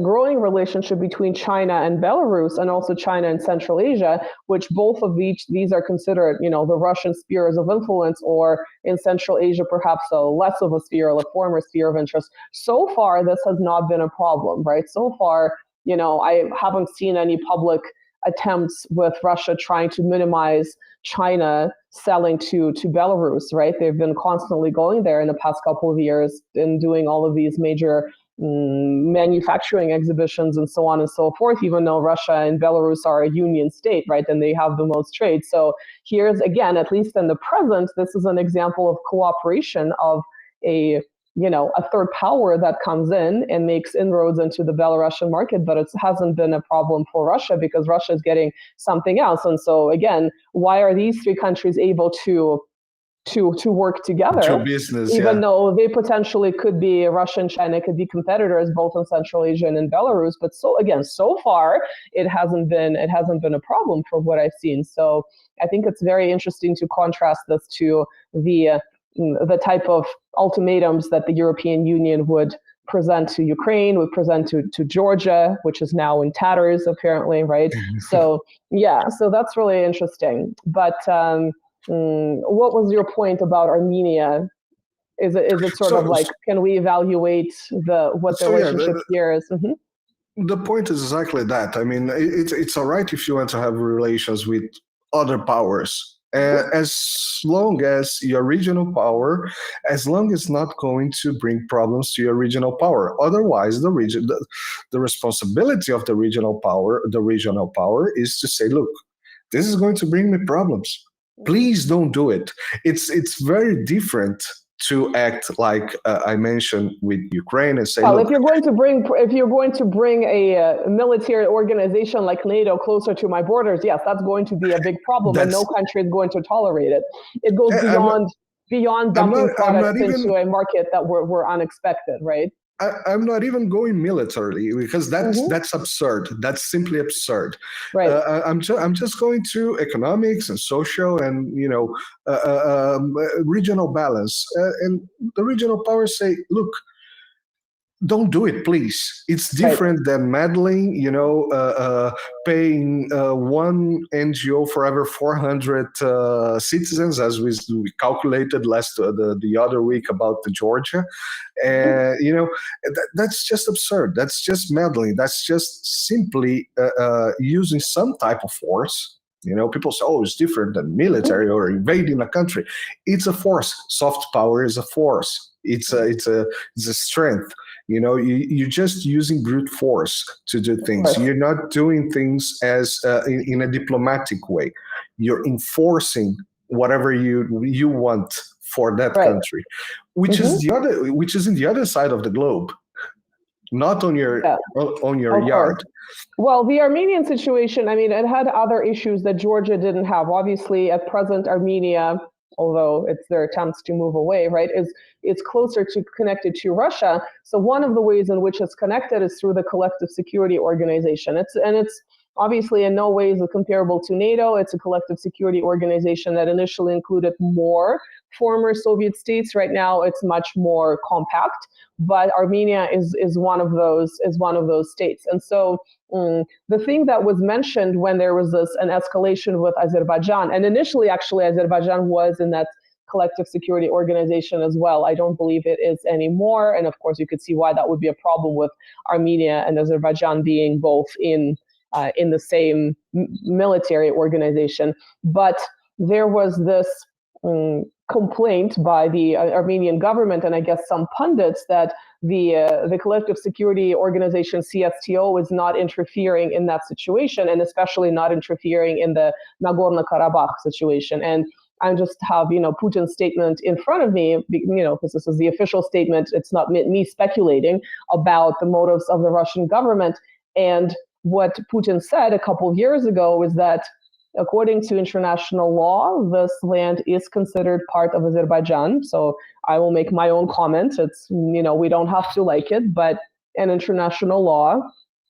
growing relationship between China and Belarus, and also China and Central Asia, which both of these are considered, the Russian spheres of influence, or in Central Asia, perhaps a less of a sphere, a former sphere of interest. So far, this has not been a problem, right? So far, I haven't seen any public attempts with Russia trying to minimize China selling to Belarus, right? They've been constantly going there in the past couple of years and doing all of these major manufacturing exhibitions and so on and so forth, even though Russia and Belarus are a union state, right? And they have the most trade. So here's, again, at least in the present, this is an example of cooperation of a third power that comes in and makes inroads into the Belarusian market, but it hasn't been a problem for Russia because Russia is getting something else. And so again, why are these three countries able to work together, even though they potentially could be, Russia and China could be competitors both in Central Asia and in Belarus? But so far it hasn't been a problem from what I've seen. So I think it's very interesting to contrast this to the type of ultimatums that the European Union would present to Ukraine, would present to Georgia, which is now in tatters, apparently, right? So that's really interesting. But what was your point about Armenia? Is it sort of like, can we evaluate what the relationship here is? The point is exactly that. I mean, it's all right if you want to have relations with other powers. As long as your regional power, as long as it's not going to bring problems to your regional power. Otherwise, the responsibility of the regional power is to say, look, this is going to bring me problems. Please don't do it. It's very different to act like I mentioned with Ukraine and say, well, if you're going to bring a military organization like NATO closer to my borders, yes, that's going to be a big problem, and no country is going to tolerate it. It goes beyond dumping products into a market that were unexpected, right? I'm not even going militarily, because that's absurd. That's simply absurd. Right. I'm just going to economics and social and regional balance. And the regional powers say, look, don't do it, please. It's different than meddling, paying one NGO for every 400 citizens, as we calculated the other week about Georgia. That's just absurd. That's just meddling. That's just simply using some type of force. People say, oh, it's different than military or invading a country. It's a force. Soft power is a force. It's a strength. You're just using brute force to do things. You're not doing things as in a diplomatic way. You're enforcing whatever you want for that country, which is in the other side of the globe, not on your yard. Well, the Armenian situation, I mean, it had other issues that Georgia didn't have. Obviously, at present, Armenia, although it's their attempts to move away, right, is closer to connected to Russia. So one of the ways in which it's connected is through the Collective Security Organization. It's obviously in no ways comparable to NATO. It's a collective security organization that initially included more former Soviet states. Right now, it's much more compact. But Armenia is one of those states. And so the thing that was mentioned when there was an escalation with Azerbaijan, and initially actually Azerbaijan was in that collective security organization as well. I don't believe it is anymore. And of course, you could see why that would be a problem with Armenia and Azerbaijan being both in the same military organization. But there was this complaint by the Armenian government and I guess some pundits that the Collective Security Organization, CSTO, is not interfering in that situation, and especially not interfering in the Nagorno-Karabakh situation. And I just have, Putin's statement in front of me, because this is the official statement. It's not me speculating about the motives of the Russian government. And what Putin said a couple of years ago is that according to international law, this land is considered part of Azerbaijan. So I will make my own comment. It's, we don't have to like it, but an international law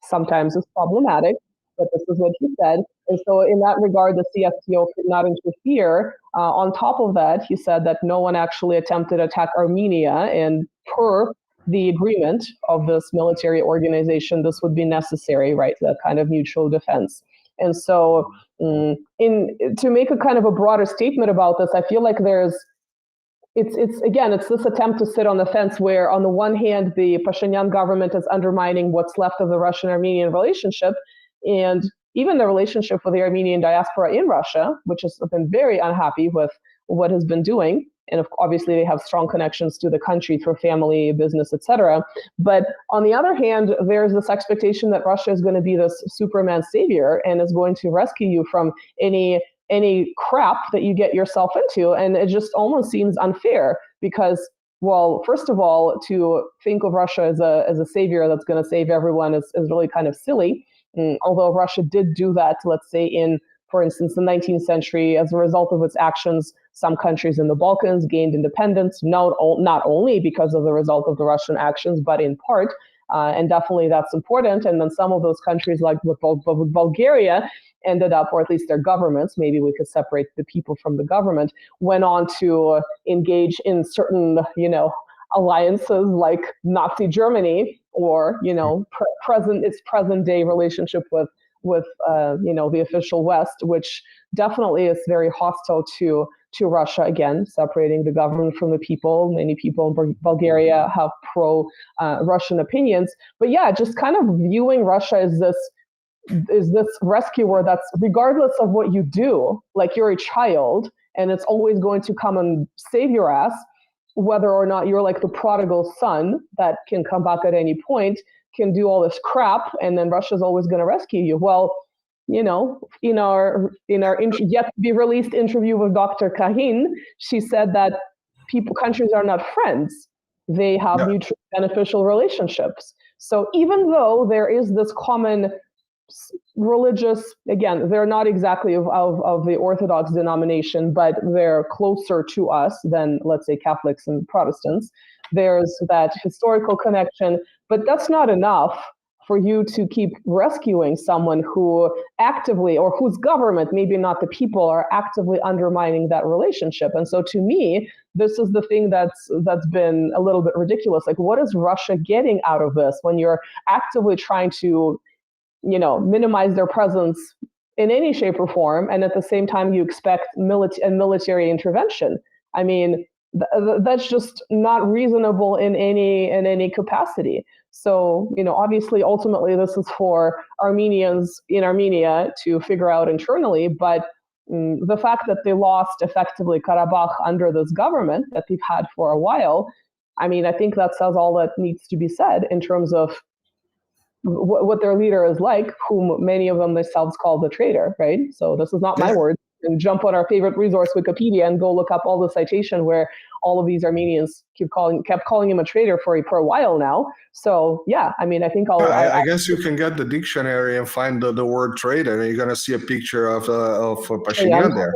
sometimes is problematic. But this is what he said. And so in that regard, the CSTO could not interfere. On top of that, he said that no one actually attempted to attack Armenia. And per the agreement of this military organization, this would be necessary, right? That kind of mutual defense. And so to make a kind of a broader statement about this, I feel like it's this attempt to sit on the fence where on the one hand, the Pashinyan government is undermining what's left of the Russian-Armenian relationship, and even the relationship with the Armenian diaspora in Russia, which has been very unhappy with what has been doing. And obviously they have strong connections to the country through family, business, etc. But on the other hand, there's this expectation that Russia is going to be this Superman savior and is going to rescue you from any crap that you get yourself into. And it just almost seems unfair because, well, first of all, to think of Russia as a savior that's going to save everyone is really kind of silly. Although Russia did do that, let's say for instance, the 19th century, as a result of its actions, some countries in the Balkans gained independence, not only because of the result of the Russian actions, but in part, and definitely that's important. And then some of those countries, like with Bulgaria, ended up, or at least their governments, maybe we could separate the people from the government, went on to engage in certain, alliances like Nazi Germany, or its present day relationship with the official West, which definitely is very hostile to Russia, again, separating the government from the people. Many people in Bulgaria have pro-Russian opinions. But yeah, just kind of viewing Russia as this rescuer that's, regardless of what you do, like you're a child and it's always going to come and save your ass, whether or not you're like the prodigal son that can come back at any point, can do all this crap, and then Russia's always going to rescue you. Well, in our yet to be released interview with Dr. Kahin, she said that countries are not friends; they have mutually beneficial relationships. So even though there is this common religious, again, they're not exactly of the Orthodox denomination, but they're closer to us than, let's say, Catholics and Protestants. there's that historical connection, but that's not enough for you to keep rescuing someone who actively, or whose government, maybe not the people, are actively undermining that relationship. And so to me, this is the thing that's been a little bit ridiculous. Like, what is Russia getting out of this when you're actively trying to, minimize their presence in any shape or form, and at the same time you expect military intervention? I mean, that's just not reasonable in any capacity. So, obviously, ultimately, this is for Armenians in Armenia to figure out internally. But the fact that they lost effectively Karabakh under this government that they've had for a while, I mean, I think that says all that needs to be said in terms of what their leader is like, whom many of them themselves call the traitor, right? So this is not my word. And jump on our favorite resource, Wikipedia, and go look up all the citation where all of these Armenians kept calling him a traitor for a while now. So yeah, I mean, I think I guess you can get the dictionary and find the word traitor, and you're gonna see a picture of Pashinyan there.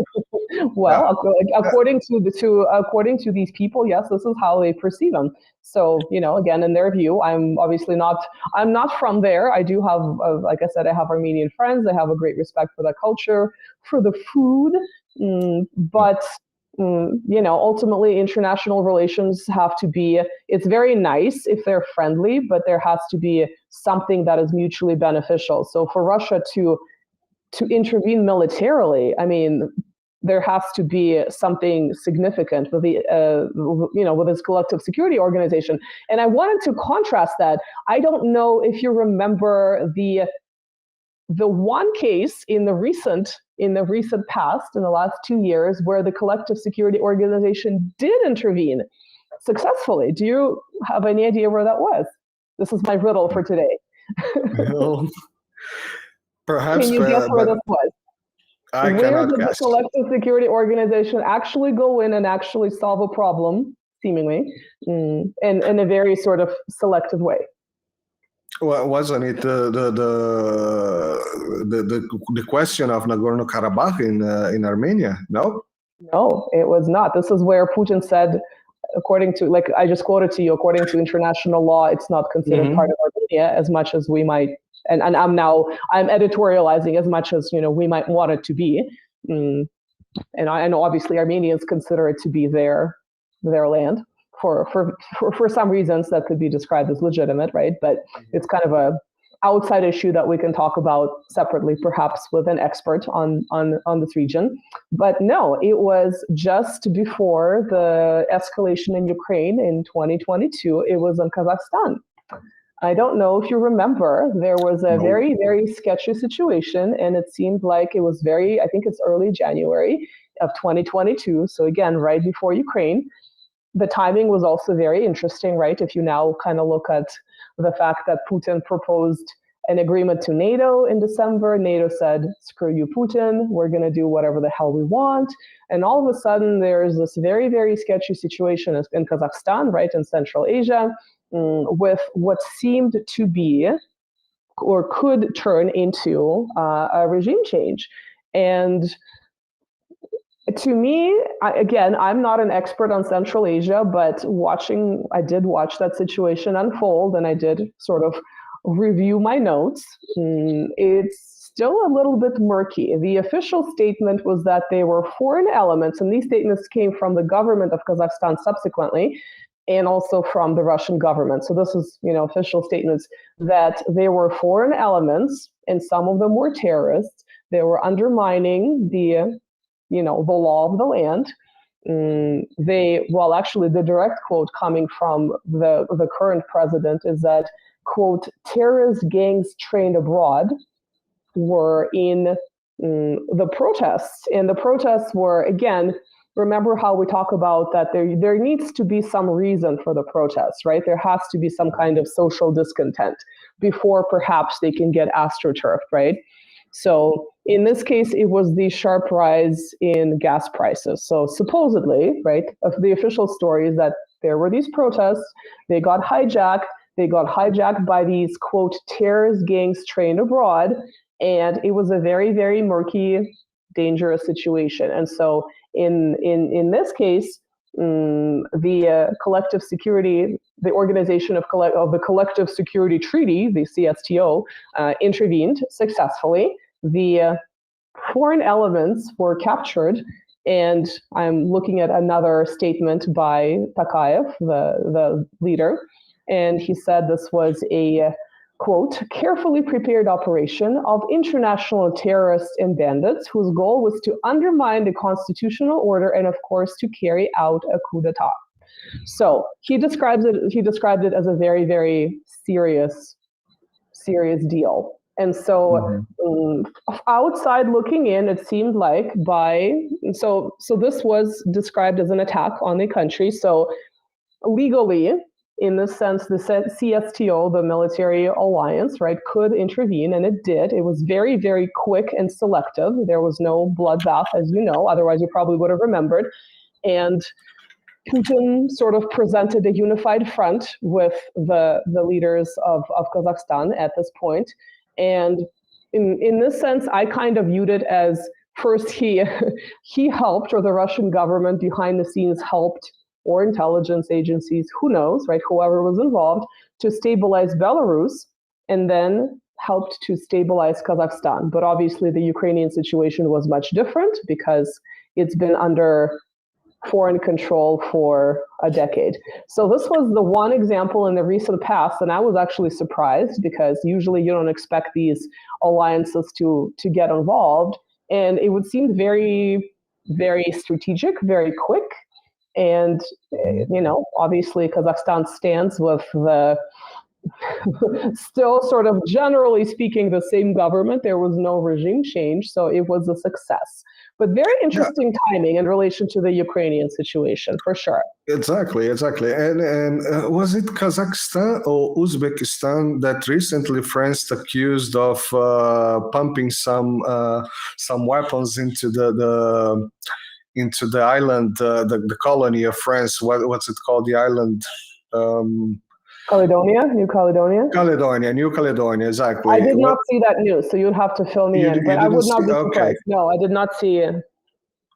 Well, according to these people, yes, this is how they perceive him. So, again, in their view, I'm not from there. I do have, like I said, I have Armenian friends. I have a great respect for the culture, for the food. But, ultimately, international relations have to be, it's very nice if they're friendly, but there has to be something that is mutually beneficial. So for Russia to intervene militarily, I mean, there has to be something significant with with this collective security organization. And I wanted to contrast that. I don't know if you remember the one case in the recent past, in the last 2 years, where the collective security organization did intervene successfully. Do you have any idea where that was? This is my riddle for today. No. Perhaps. Can you guess where this was? I Where cannot did the guess. collective security organization actually go in and actually solve a problem, seemingly, in a very sort of selective way? Well, wasn't it the question of Nagorno-Karabakh in Armenia? No? No, it was not. This is where Putin said, according to, like I just quoted to you, according to international law, it's not considered part of Armenia, as much as we might. And I'm editorializing, as much as we might want it to be, and I know obviously Armenians consider it to be their land for some reasons that could be described as legitimate, right? But it's kind of a outside issue that we can talk about separately, perhaps with an expert on this region. But no, it was just before the escalation in Ukraine in 2022. It was in Kazakhstan. I don't know if you remember, there was a very, very sketchy situation, and it seemed like it was I think it's early January of 2022. So again, right before Ukraine. The timing was also very interesting, right? If you now kind of look at the fact that Putin proposed an agreement to NATO in December, NATO said, screw you, Putin, we're going to do whatever the hell we want. And all of a sudden, there's this very, very sketchy situation in Kazakhstan, right, in Central Asia, with what seemed to be or could turn into a regime change. And to me, again, I'm not an expert on Central Asia, but I did watch that situation unfold, and I did sort of review my notes. It's still a little bit murky. The official statement was that they were foreign elements, and these statements came from the government of Kazakhstan subsequently, and also from the Russian government. So this is, official statements that they were foreign elements, and some of them were terrorists. They were undermining the law of the land. Actually, the direct quote coming from the current president is that, quote, terrorist gangs trained abroad were in the protests. And the protests were, again, remember how we talk about that there needs to be some reason for the protests, right? There has to be some kind of social discontent before perhaps they can get astroturfed, right? So in this case, it was the sharp rise in gas prices. So supposedly, right, the official story is that there were these protests, they got hijacked by these, quote, terrorist gangs trained abroad, and it was a very, very murky, dangerous situation. And so in this case, the collective security, the Organization of the Collective Security Treaty, the CSTO, intervened successfully. The foreign elements were captured, and I'm looking at another statement by Takayev, the leader, and he said this was a, quote, carefully prepared operation of international terrorists and bandits whose goal was to undermine the constitutional order and, of course, to carry out a coup d'etat. So he described it as a very, very serious deal. And so outside looking in, it seemed like so this was described as an attack on the country. So legally, in this sense, the CSTO, the military alliance, right, could intervene, and it did. It was very, very quick and selective. There was no bloodbath, as you know, otherwise you probably would have remembered. And Putin sort of presented a unified front with the leaders of Kazakhstan at this point. And in this sense, I kind of viewed it as first he helped, or the Russian government behind the scenes helped, or intelligence agencies, who knows, right? Whoever was involved, to stabilize Belarus, and then helped to stabilize Kazakhstan. But obviously the Ukrainian situation was much different because it's been under foreign control for a decade. So this was the one example in the recent past, and I was actually surprised because usually you don't expect these alliances to get involved. And it would seem very, very strategic, very quick. And, obviously Kazakhstan stands with the still sort of generally speaking, the same government. There was no regime change, so it was a success. But very interesting timing in relation to the Ukrainian situation, for sure. Exactly. And was it Kazakhstan or Uzbekistan that recently France accused of pumping some weapons into the island, the colony of France? What's it called? The island. New Caledonia, New Caledonia, exactly. I did not see that news, so you'd have to fill me in. But I would not be surprised. Okay. No, I did not see it.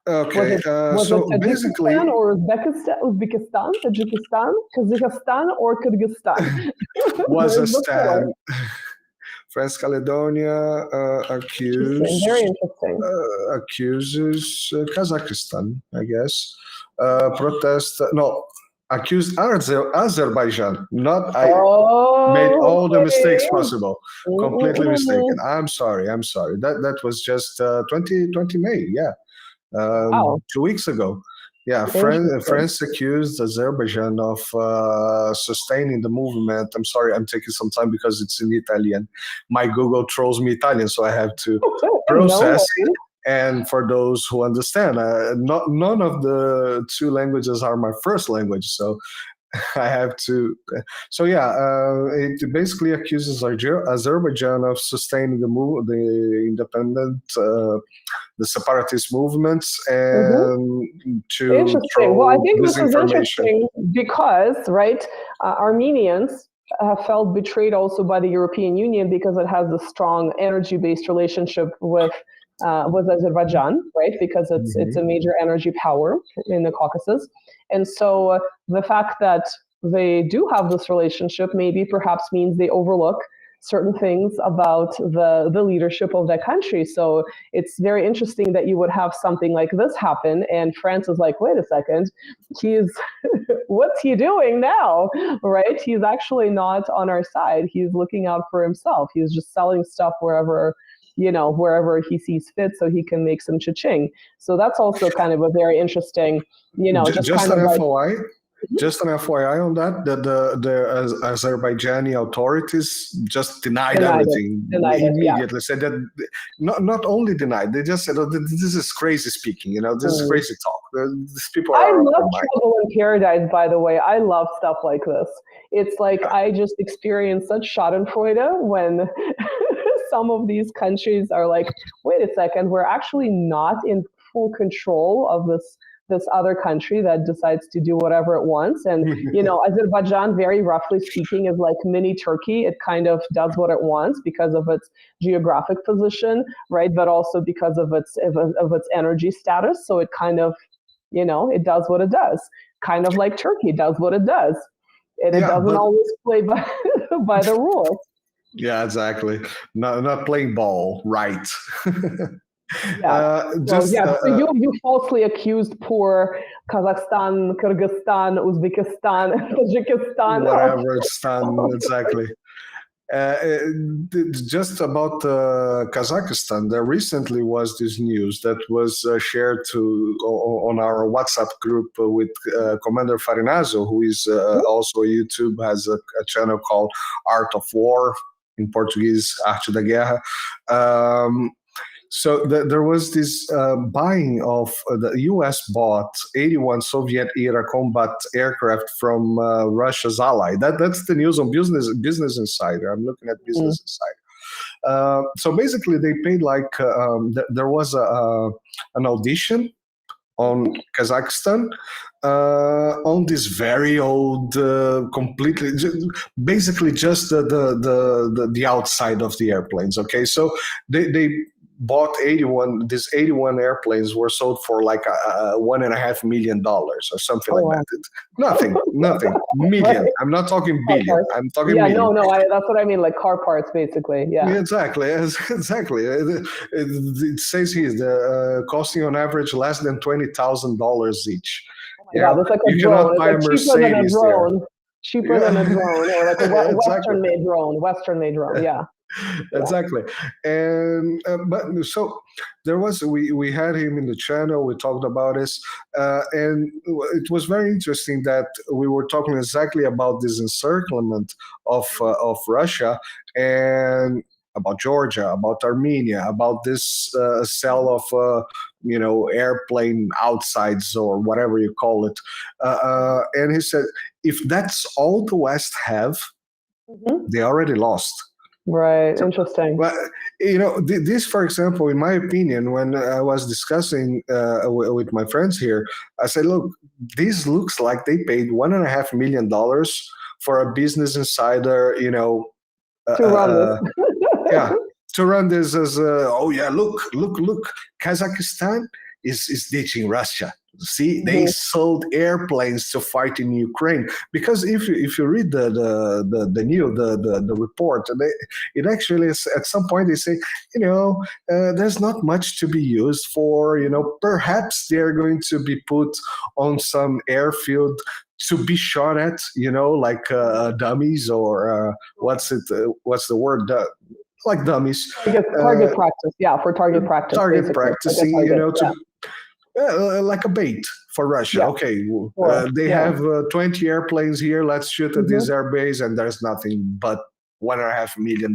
Okay, was so it basically, or Uzbekistan, Tajikistan, Kazakhstan, or Kyrgyzstan? Was a stand. France Caledonia accuses Kazakhstan, I guess. Accused Azerbaijan. Made all the mistakes possible. Completely mistaken. I'm sorry. That was just 2020 May. Yeah. 2 weeks ago. Yeah, France accused Azerbaijan of sustaining the movement. I'm sorry, I'm taking some time because it's in Italian. My Google throws me Italian, so I have to process. And for those who understand, none of the two languages are my first language, so I have to. So yeah, it basically accuses Azerbaijan of sustaining the independent, the separatist movements, and to interesting. Well, I think this is interesting because, right, Armenians have felt betrayed also by the European Union because it has a strong energy-based relationship with Azerbaijan, right? Because it's a major energy power in the Caucasus. And so the fact that they do have this relationship maybe perhaps means they overlook certain things about the leadership of that country. So it's very interesting that you would have something like this happen, and France is like, wait a second, what's he doing now, right? He's actually not on our side. He's looking out for himself. He's just selling stuff wherever he sees fit so he can make some cha-ching. So that's also kind of a very interesting, Just an FYI on that, the Azerbaijani authorities just denied everything immediately. Said that not only denied, they just said, "Oh, this is crazy speaking. This is crazy talk. These people are." I love Trouble in Paradise, by the way. I love stuff like this. It's like I just experienced such Schadenfreude when some of these countries are like, "Wait a second, we're actually not in full control of this other country that decides to do whatever it wants." And, Azerbaijan, very roughly speaking, is like mini Turkey. It kind of does what it wants because of its geographic position, right? But also because of its energy status. So it kind of, it does what it does. kind of like Turkey does what it does. And it doesn't always play by, by the rules. Yeah, exactly. Not playing ball right. Yeah. So you falsely accused poor Kazakhstan, Kyrgyzstan, Uzbekistan, Tajikistan. Whatever, Stan, exactly. Just about Kazakhstan, there recently was this news that was shared on our WhatsApp group with Commander Farinazo, who is also YouTube, has a channel called Art of War, in Portuguese, Arte da Guerra. So there was this buying of the U.S. bought 81 Soviet-era combat aircraft from Russia's ally. That's the news on Business Insider. I'm looking at Business Insider. So basically, they paid like there was an audition on Kazakhstan on this very old, completely, basically just the outside of the airplanes. Okay, so they bought 81. These 81 airplanes were sold for like $1.5 million or something like that. Nothing million. I'm not talking billion. I'm talking million. That's what I mean, like car parts, basically. Yeah, exactly. It says here the costing on average less than $20,000 each. Yeah, that's like a drone. It's like cheaper than a drone. Cheaper than a drone, or like a Western-made drone. Western-made drone. Yeah. Exactly. And but so there was we had him in the channel, we talked about this, and it was very interesting that we were talking exactly about this encirclement of Russia and about Georgia, about Armenia, about this sale of airplane outsides or whatever you call it, and he said if that's all the West have, they already lost. Right. Interesting. But this, for example, in my opinion, when I was discussing with my friends here, I said, look, this looks like they paid $1.5 million for a Business Insider, to run this. To run this as look, Kazakhstan is ditching Russia. See, they sold airplanes to fight in Ukraine, because if you read the report, it actually is, at some point they say, there's not much to be used for. Perhaps they're going to be put on some airfield to be shot at, like dummies, or what's the word? Like dummies. Target practice, for target practice. Target practicing, like a bait for Russia. Yeah. Okay, they have 20 airplanes here. Let's shoot at this airbase, and there's nothing but $1.5 million,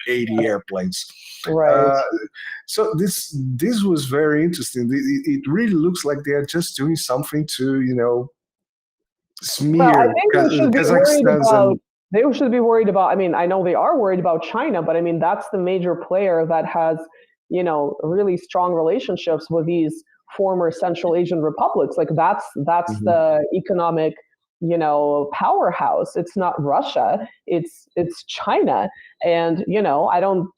80 airplanes. Right. So this was very interesting. It really looks like they are just doing something to smear. Well, I think they should be worried about. They should be worried about. I mean, I know they are worried about China, but I mean that's the major player that has really strong relationships with these former Central Asian republics. Like that's the economic, powerhouse. It's not Russia, it's China. And, I don't,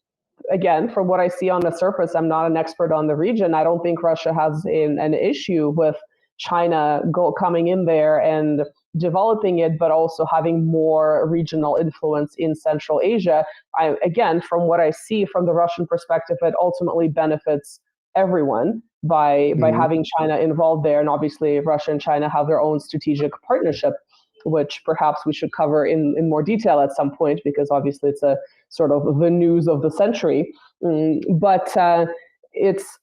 again, from what I see on the surface, I'm not an expert on the region. I don't think Russia has an issue with China coming in there and developing it, but also having more regional influence in Central Asia. Again, from what I see from the Russian perspective, it ultimately benefits everyone by having China involved there. And obviously, Russia and China have their own strategic partnership, which perhaps we should cover in more detail at some point, because obviously it's a sort of the news of the century. But it's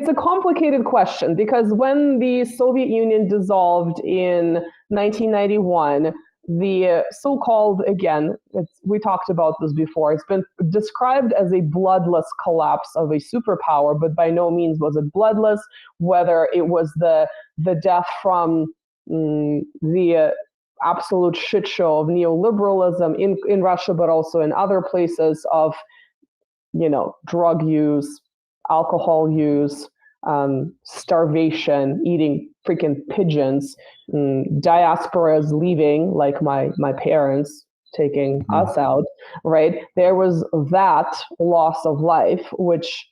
a complicated question, because when the Soviet Union dissolved in 1991, the so-called, again, we talked about this before, it's been described as a bloodless collapse of a superpower, but by no means was it bloodless. Whether it was the death from the absolute shit show of neoliberalism in Russia, but also in other places, of drug use, alcohol use, starvation, eating freaking pigeons, diasporas leaving, like my parents taking us out, right? There was that loss of life, which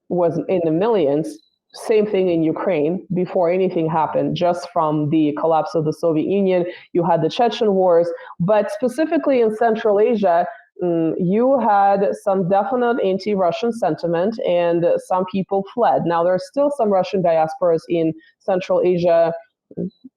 was in the millions. same thing in Ukraine before anything happened, just from the collapse of the Soviet Union. You had the Chechen wars, but specifically in Central Asia, you had some definite anti-Russian sentiment, and some people fled. Now, there are still some Russian diasporas in Central Asia.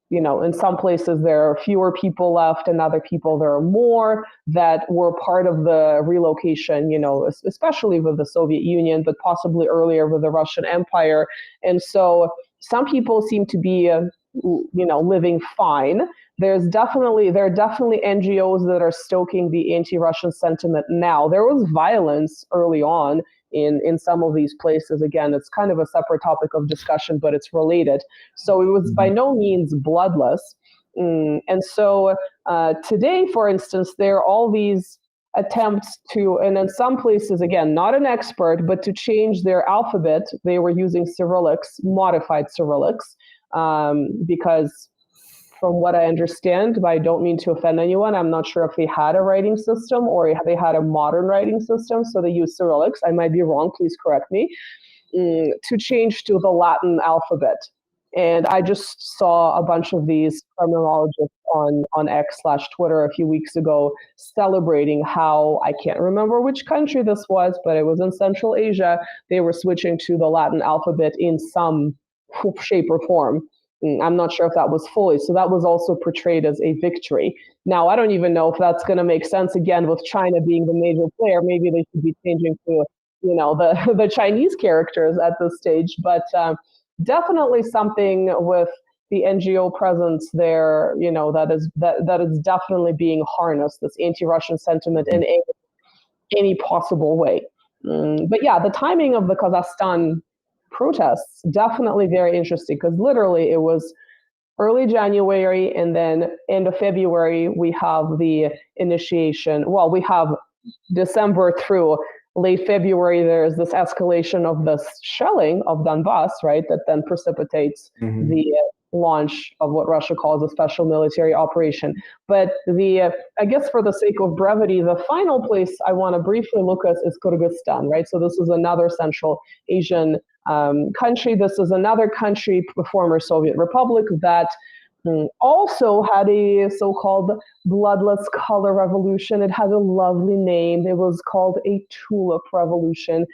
You know, in some places there are fewer people left, and other people there are more that were part of the relocation, you know, especially with the Soviet Union, but possibly earlier with the Russian Empire. And so some people seem to be, you know, living fine. There are definitely NGOs that are stoking the anti-Russian sentiment now. There was violence early on in some of these places. Again, it's kind of a separate topic of discussion, but it's related. So it was by no means bloodless. And so today, for instance, there are all these attempts to, and in some places, again, not an expert, but to change their alphabet. They were using Cyrillics, modified Cyrillics, because from what I understand, but I don't mean to offend anyone, I'm not sure if they had a writing system or they had a modern writing system, so they used Cyrillics. I might be wrong, please correct me, to change to the Latin alphabet. And I just saw a bunch of these criminologists on X/Twitter a few weeks ago celebrating how, I can't remember which country this was, but it was in Central Asia, they were switching to the Latin alphabet in some shape or form. I'm not sure if that was fully. So that was also portrayed as a victory. Now, I don't even know if that's going to make sense again with China being the major player. Maybe they should be changing to, you know, the Chinese characters at this stage. But definitely something with the NGO presence there, you know, that is definitely being harnessed, this anti-Russian sentiment in any possible way. But yeah, the timing of the Kazakhstan protests, definitely very interesting, because literally it was early January, and then end of February we have the initiation. Well, we have December through late February, there's this escalation of the shelling of Donbass, right, that then precipitates the launch of what Russia calls a special military operation. But I guess for the sake of brevity, the final place I want to briefly look at is Kyrgyzstan, right? So this is another Central Asian country. This is another country, former Soviet republic, that also had a so-called bloodless color revolution. It had a lovely name. It was called a tulip revolution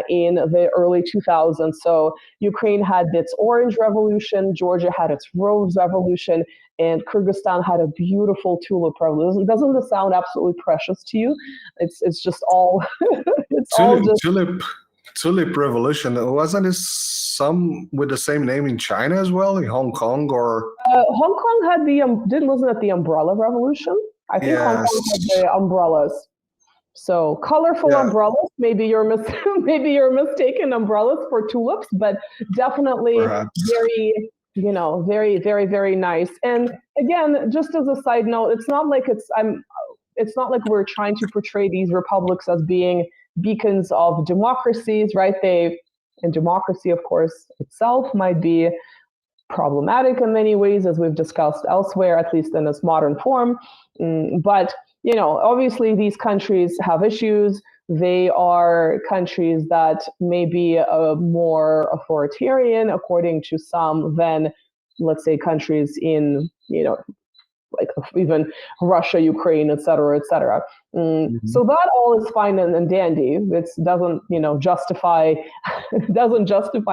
in the early 2000s. So Ukraine had its orange revolution, Georgia had its rose revolution, and Kyrgyzstan had a beautiful tulip revolution. Doesn't this sound absolutely precious to you? It's just all Tulip revolution. Wasn't it some with the same name in China as well, in Hong Kong? Or Hong Kong had wasn't it the umbrella revolution? I think Hong Kong had the umbrellas. So colorful umbrellas. Maybe you're mistaken umbrellas for tulips, but definitely very, very, very, very nice. And again, just as a side note, it's not like we're trying to portray these republics as being beacons of democracies, right? And democracy, of course, itself might be problematic in many ways, as we've discussed elsewhere, at least in its modern form. But, obviously these countries have issues. They are countries that may be more authoritarian, according to some, than, let's say, countries in, like even Russia, Ukraine, et cetera, et cetera. So that all is fine and dandy. It doesn't, justify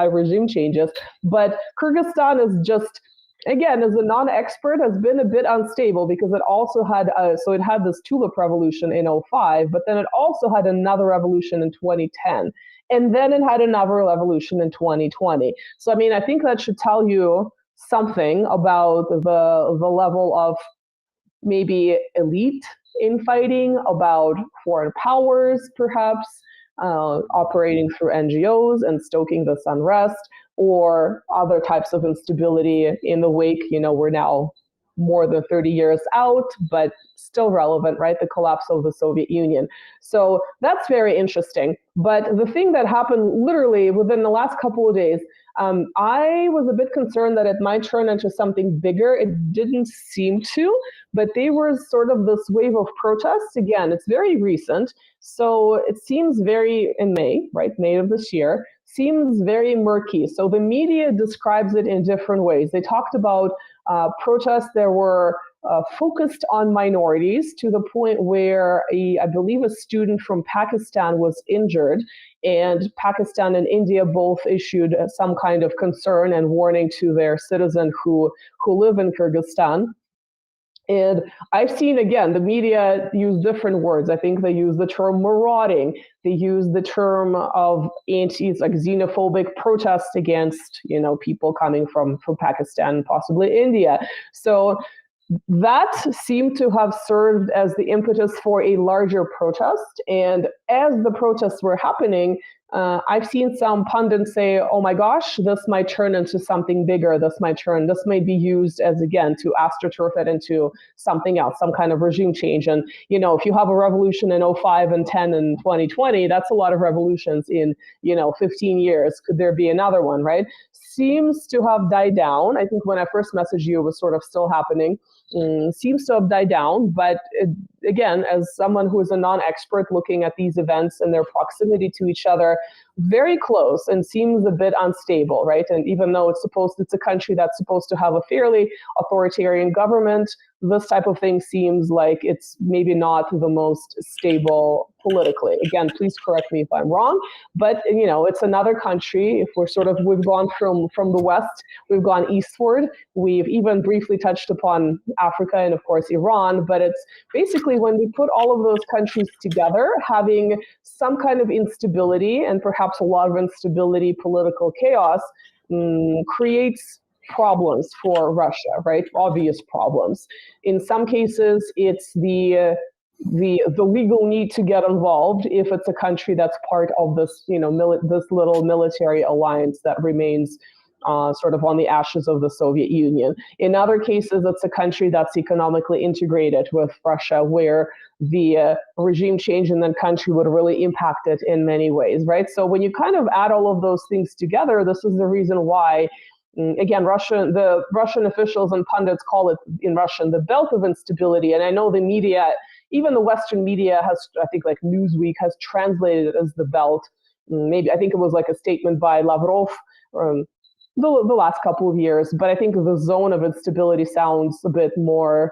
regime changes. But Kyrgyzstan is just, again, as a non-expert, has been a bit unstable, because it also had, it had this tulip revolution in 2005, but then it also had another revolution in 2010. And then it had another revolution in 2020. So, I think that should tell you something about the level of maybe elite infighting, about foreign powers perhaps operating through NGOs and stoking this unrest, or other types of instability in the wake. We're now more than 30 years out, but still relevant, right? The collapse of the Soviet Union. So that's very interesting. But the thing that happened literally within the last couple of days, I was a bit concerned that it might turn into something bigger. It didn't seem to, but they were sort of this wave of protests. Again, it's very recent. So it seems in May, right? May of this year, seems very murky. So the media describes it in different ways. They talked about protests that were focused on minorities to the point where I believe a student from Pakistan was injured, and Pakistan and India both issued some kind of concern and warning to their citizens who live in Kyrgyzstan. And I've seen, again, the media use different words. I think they use the term marauding. They use the term of like xenophobic protest against, people coming from Pakistan, possibly India. So that seemed to have served as the impetus for a larger protest. And as the protests were happening, I've seen some pundits say, oh my gosh, this might turn into something bigger. This might be used as, again, to astroturf it into something else, some kind of regime change. And, if you have a revolution in 05 and 10 and 2020, that's a lot of revolutions in, 15 years. Could there be another one, right? Seems to have died down. I think when I first messaged you, it was sort of still happening. Seems to have died down. But again, as someone who is a non-expert looking at these events and their proximity to each other, very close and seems a bit unstable, right? And even though it's a country that's supposed to have a fairly authoritarian government, this type of thing seems like it's maybe not the most stable politically. Again, please correct me if I'm wrong, but it's another country. If we've gone from the west, we've gone eastward. We've even briefly touched upon Africa and of course Iran, but it's basically when we put all of those countries together, having some kind of instability and perhaps a lot of instability, political chaos, creates problems for Russia, right? Obvious problems. In some cases, it's the legal need to get involved if it's a country that's part of this, this little military alliance that remains sort of on the ashes of the Soviet Union. In other cases, it's a country that's economically integrated with Russia, where the regime change in that country would really impact it in many ways, right? So when you kind of add all of those things together, this is the reason why, again, the Russian officials and pundits call it in Russian the belt of instability. And I know the media, even the Western media has, I think like Newsweek has translated it as the belt. Maybe, I think it was like a statement by Lavrov the last couple of years, but I think the zone of instability sounds a bit more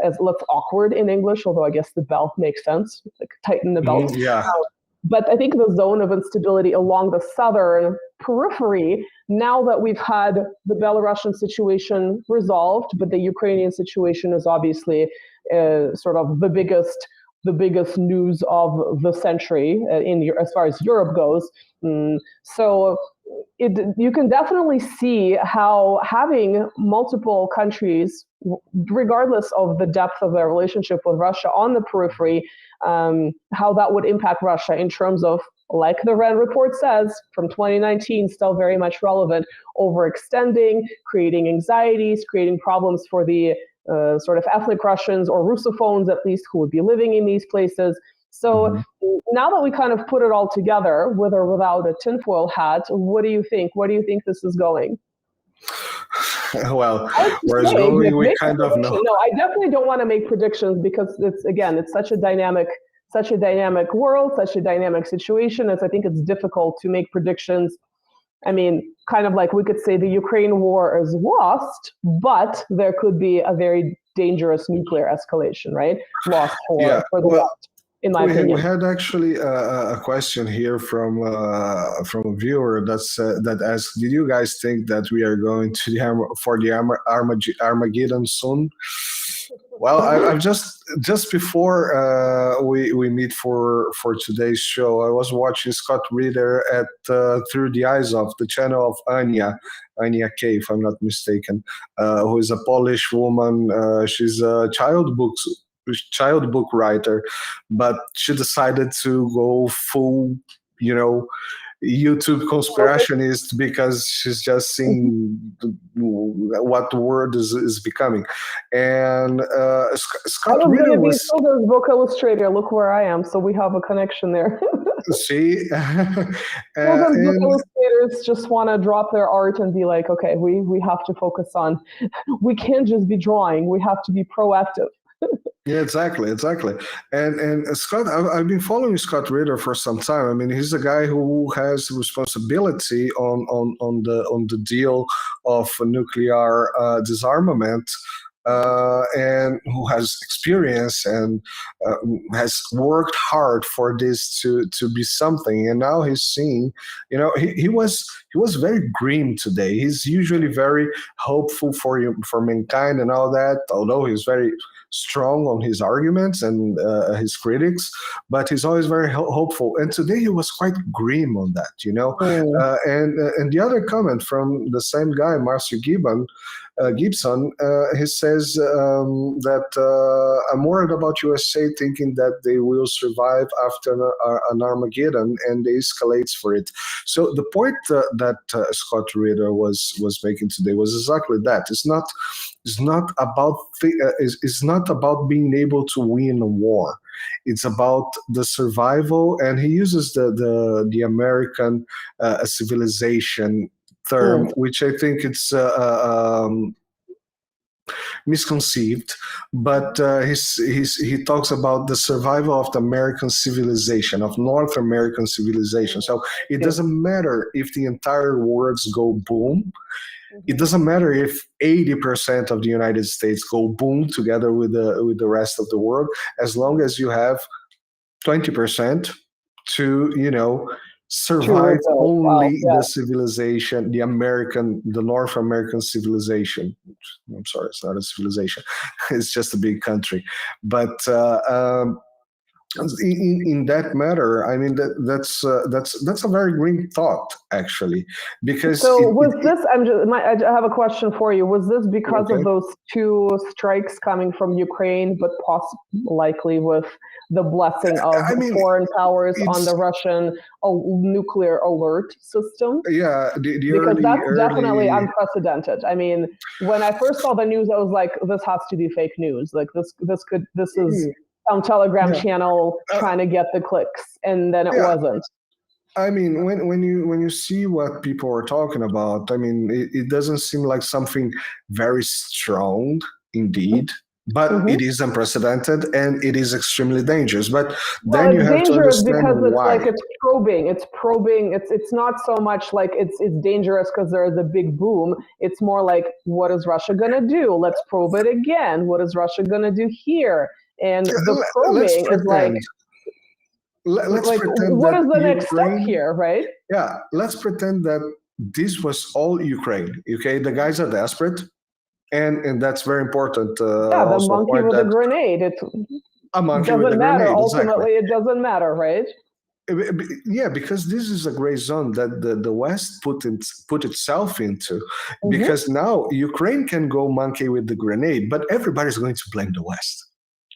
as less awkward in English, although I guess the belt makes sense, like tighten the belt. Yeah. But I think the zone of instability along the southern periphery, now that we've had the Belarusian situation resolved, but the Ukrainian situation is obviously sort of the biggest news of the century as far as Europe goes. So you can definitely see how having multiple countries, regardless of the depth of their relationship with Russia on the periphery, how that would impact Russia in terms of, like the RAND report says, from 2019, still very much relevant, overextending, creating anxieties, creating problems for the sort of ethnic Russians or Russophones, at least, who would be living in these places. So now that we kind of put it all together, with or without a tinfoil hat, what do you think? Where do you think this is going? Well, where it's going, we kind of know. No, I definitely don't want to make predictions because it's such a dynamic world, such a dynamic situation. I think it's difficult to make predictions. I mean, kind of like we could say the Ukraine war is lost, but there could be a very dangerous nuclear escalation, right? Lost for the West, in my opinion. We had actually a question here from a viewer that asked, "Did you guys think that we are going to the Armageddon soon?" Well, I've just before we meet for today's show, I was watching Scott Reeder at Through the Eyes of, the channel of Ania K, if I'm not mistaken, who is a Polish woman. She's a child book writer, but she decided to go full, YouTube conspirationist because she's just seeing what the world is becoming. And Scott Reeder was Soder's book illustrator. Look where I am, so we have a connection there. See, book illustrators just want to drop their art and be like, okay, we have to focus on. We can't just be drawing. We have to be proactive. Yeah, exactly. And Scott, I've been following Scott Ritter for some time. I mean, he's a guy who has responsibility on the deal of nuclear disarmament, and who has experience and uh, has worked hard for this to be something. And now he's seeing, he was very grim today. He's usually very hopeful for mankind and all that, although he's very strong on his arguments and his critics, but he's always very hopeful. And today he was quite grim on that, and the other comment from the same guy, Marcio Gibson, he says that I'm worried about USA thinking that they will survive after an Armageddon, and they escalates for it. So the point that Scott Ritter was making today was exactly that. It's not about being able to win a war. It's about the survival, and he uses the American civilization term, which I think it's misconceived, but he talks about the survival of the American civilization, of North American civilization. So it doesn't matter if the entire worlds go boom. It doesn't matter if 80% of the United States go boom together with the rest of the world, as long as you have 20% to survive only the civilization, the North American civilization. I'm sorry, it's not a civilization; it's just a big country. But in that matter, I mean that's a very green thought, actually, because I have a question for you. Was this because of those two strikes coming from Ukraine, but likely with the blessing of foreign powers on the Russian nuclear alert system? Yeah, because that's definitely unprecedented. I mean, when I first saw the news, I was like, this has to be fake news. Like this is some Telegram channel trying to get the clicks, and then it wasn't. I mean, when you see what people are talking about, I mean, it doesn't seem like something very strong indeed, but it is unprecedented and it is extremely dangerous. But then you have to understand because it's why. Like it's probing. It's not so much like it's dangerous because there is a big boom. It's more like, what is Russia gonna do? Let's probe it again. What is Russia gonna do here? And the probing is like, let's pretend what is the next step here, right? Yeah, let's pretend that this was all Ukraine. Okay, the guys are desperate, and that's very important. The monkey with a grenade. A monkey with a matter. Grenade. Ultimately, it doesn't matter, right? Yeah, because this is a gray zone that the West put itself into, because now Ukraine can go monkey with the grenade, but everybody's going to blame the West.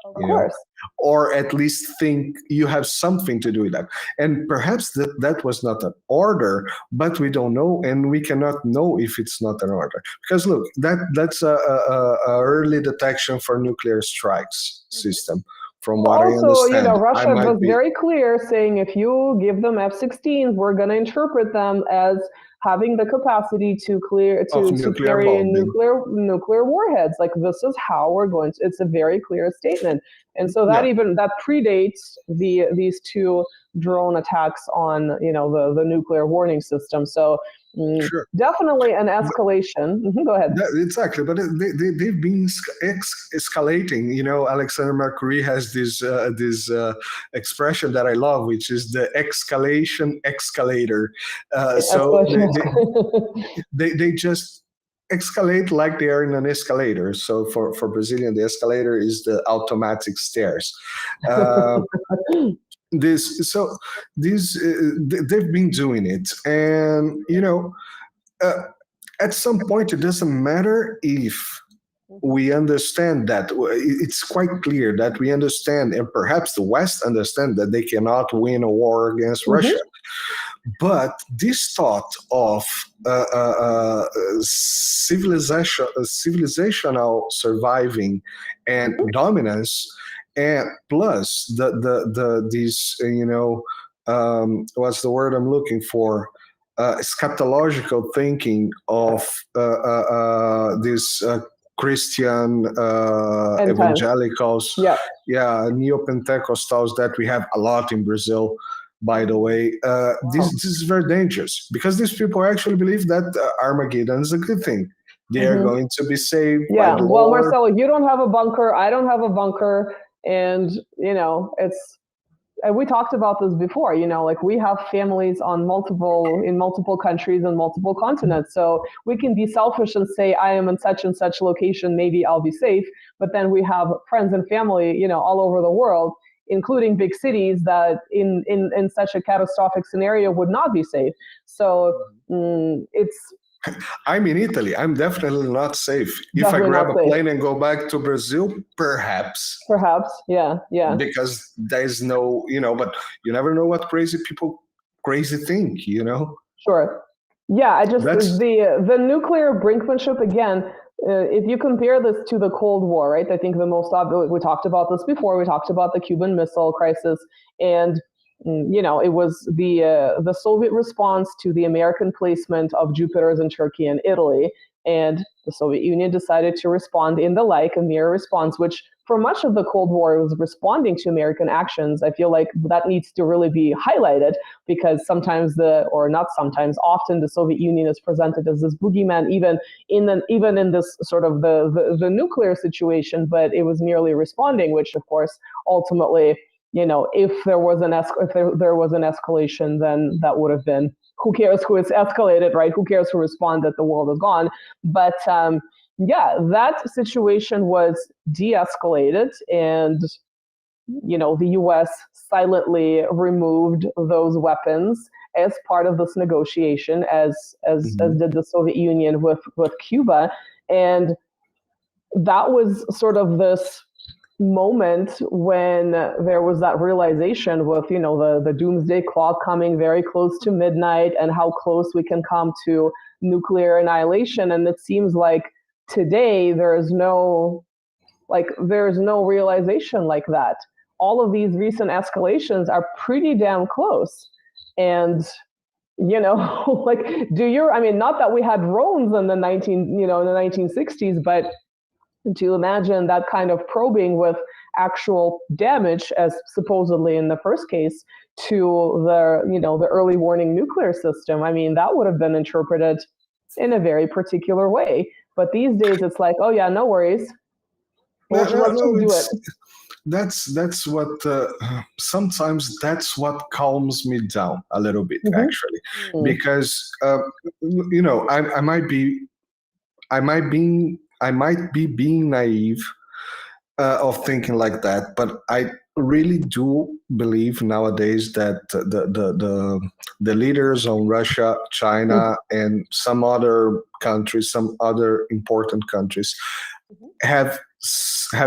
Of course. Or at least think you have something to do with that. And perhaps that was not an order, but we don't know, and we cannot know if it's not an order. Because look, that's a early detection for nuclear strikes system. From what I understand. Russia was very clear saying, if you give them F-16s, we're going to interpret them as having the capacity to carry nuclear warheads. Like, this is how we're going to. It's a very clear statement, and so that predates these two drone attacks on the nuclear warning system. So. Definitely an escalation. Go ahead. Exactly, but they've been escalating. Alexander McCurry has this expression that I love, which is the escalation escalator. So they just escalate like they are in an escalator. So for Brazilian, the escalator is the automatic stairs. They've been doing it, and at some point it doesn't matter if we understand that. It's quite clear that we understand, and perhaps the West understand, that they cannot win a war against Russia. But this thought of civilizational surviving and dominance, and plus these what's the word I'm looking for? Eschatological thinking of this Christian End times. evangelicals, Yeah. neo-Pentecostals that we have a lot in Brazil, by the way. This is very dangerous because these people actually believe that Armageddon is a good thing. They are going to be saved by the Well, Lord. Marcelo, you don't have a bunker. I don't have a bunker. And, and we talked about this before, like we have families in multiple countries and multiple continents. So we can be selfish and say, I am in such and such location, maybe I'll be safe. But then we have friends and family, all over the world, including big cities that in such a catastrophic scenario would not be safe. So it's... I'm in Italy. I'm definitely not safe. If I grab a plane and go back to Brazil, perhaps. Perhaps, yeah. Because there's no, but you never know what crazy think, Sure. Yeah, the nuclear brinkmanship, again, if you compare this to the Cold War, right? I think the most obvious, we talked about this before, we talked about the Cuban Missile Crisis, and it was the Soviet response to the American placement of Jupiters in Turkey and Italy, and the Soviet Union decided to respond in a mirror response, which for much of the Cold War was responding to American actions. I feel like that needs to really be highlighted because often the Soviet Union is presented as this boogeyman, even in this sort of the nuclear situation, but it was merely responding, which of course ultimately, if there was an escalation, then that would have been, who cares who is escalated, right? Who cares who responded? The world is gone. But that situation was de-escalated, and the U.S. silently removed those weapons as part of this negotiation, as did the Soviet Union with Cuba, and that was sort of this moment when there was that realization with the doomsday clock coming very close to midnight and how close we can come to nuclear annihilation. And it seems like today there's no realization like that. All of these recent escalations are pretty damn close. And not that we had drones in the 1960s, but to imagine that kind of probing with actual damage, as supposedly in the first case, to the early warning nuclear system, that would have been interpreted in a very particular way. But these days it's like, oh yeah, no worries. Let's do it. That's what sometimes that's what calms me down a little bit, actually, because I might be being naive of thinking like that, but I really do believe nowadays that the leaders on Russia, China, and some other countries, some other important countries, have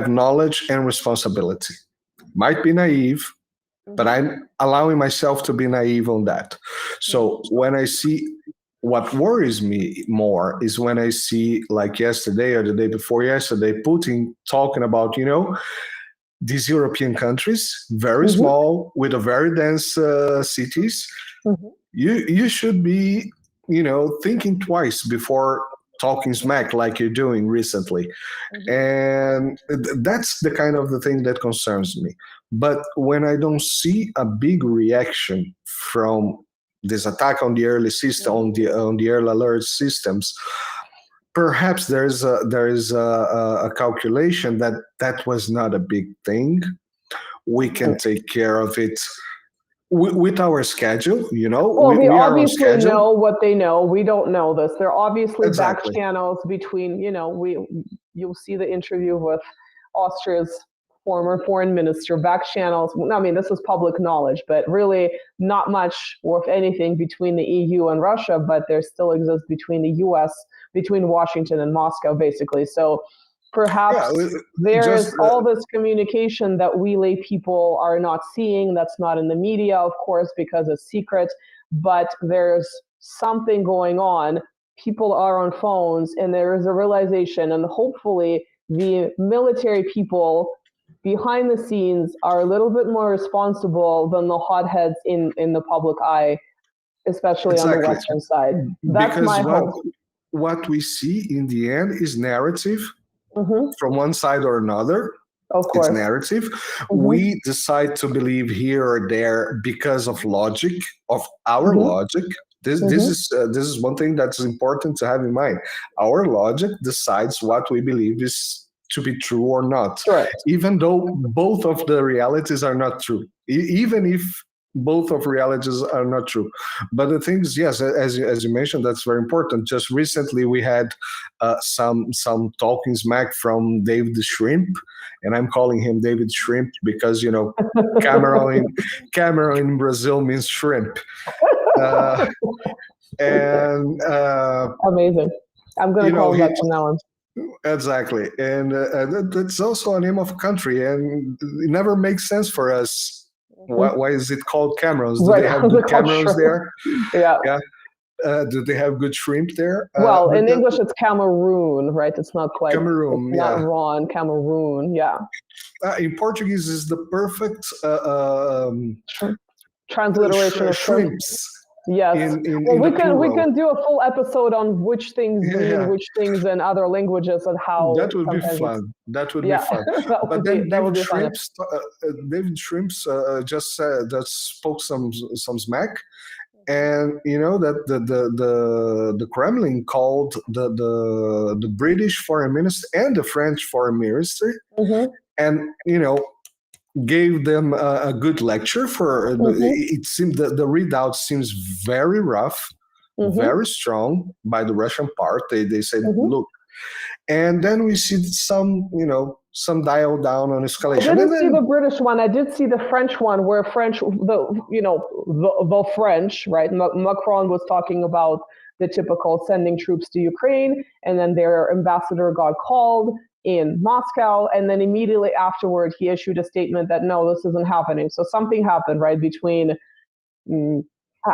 knowledge and responsibility. Might be naive, but I'm allowing myself to be naive on that. So when I see, what worries me more is when I see, like yesterday or the day before yesterday, Putin talking about, these European countries, very small, with a very dense cities. You should be, thinking twice before talking smack like you're doing recently. And that's the kind of the thing that concerns me. But when I don't see a big reaction from this attack on the early system, on the early alert systems, perhaps there is a calculation that was not a big thing. We can take care of it with our schedule, Well, we obviously know what they know. We don't know this. There are obviously back channels between, you'll see the interview with Austria's former foreign minister, back channels. This is public knowledge, but really not much, or if anything, between the EU and Russia, but there still exists between the US, between Washington and Moscow, basically. So perhaps there is all this communication that we lay people are not seeing, that's not in the media, of course, because it's secret, but there's something going on. People are on phones, and there is a realization, and hopefully the military people behind the scenes are a little bit more responsible than the hotheads in the public eye, especially on the Western side. That's my hope. What we see in the end is narrative, from one side or another. Of course. It's narrative. We decide to believe here or there because of logic, of our logic. This is one thing that's important to have in mind. Our logic decides what we believe is to be true or not, even though both of the realities are not true. Even if both of realities are not true. But the thing is, yes, as you mentioned, that's very important. Just recently we had some talking smack from David the Shrimp, and I'm calling him David Shrimp because, you know, Cameron in Brazil means shrimp. And amazing. I'm going to call him that from now on. Exactly. And that's also a name of a country, and it never makes sense for us. Why is it called Camerons? Do they have good Camerons there? Yeah. Do they have good shrimp there? Well, in English, it's Cameroon, right? It's not quite Cameroon. It's not Ron, Cameroon. Yeah. In Portuguese, is the perfect transliteration of shrimps. Yes. We can do a full episode on which things mean which things in other languages and how. That would be fun. That would be fun. But then David Shrimps just spoke some smack, and you know that the Kremlin called the British foreign minister and the French foreign minister, and you know, gave them a good lecture for it seemed the readout seems very rough, very strong by the Russian part. They said, look, and then we see some dial down on escalation. I didn't see the British one. I did see the French one where the French, right? Macron was talking about the typical sending troops to Ukraine, and then their ambassador got called in Moscow, and then immediately afterward he issued a statement that no, this isn't happening. So something happened, right, between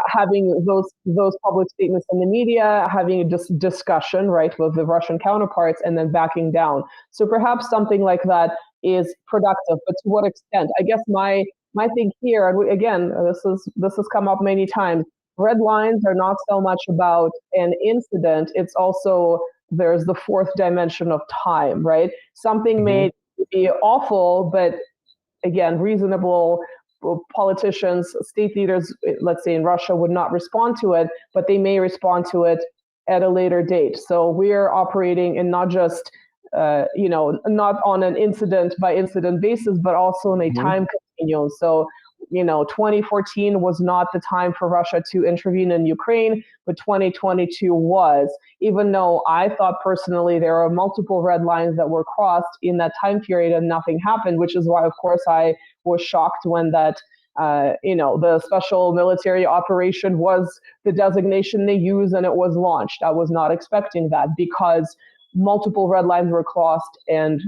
having those public statements in the media, having a discussion, right, with the Russian counterparts, and then backing down. So perhaps something like that is productive, but to what extent? I guess my thing here, and again, this has come up many times. Red lines are not so much about an incident; it's also there's the fourth dimension of time, right? Something may be awful, but again, reasonable politicians, state leaders, let's say in Russia, would not respond to it, but they may respond to it at a later date. So we're operating in not just, not on an incident by incident basis, but also in a time continuum. So 2014 was not the time for Russia to intervene in Ukraine, but 2022 was, even though I thought personally there are multiple red lines that were crossed in that time period and nothing happened, which is why, of course, I was shocked when that, the special military operation was the designation they used and it was launched. I was not expecting that because multiple red lines were crossed and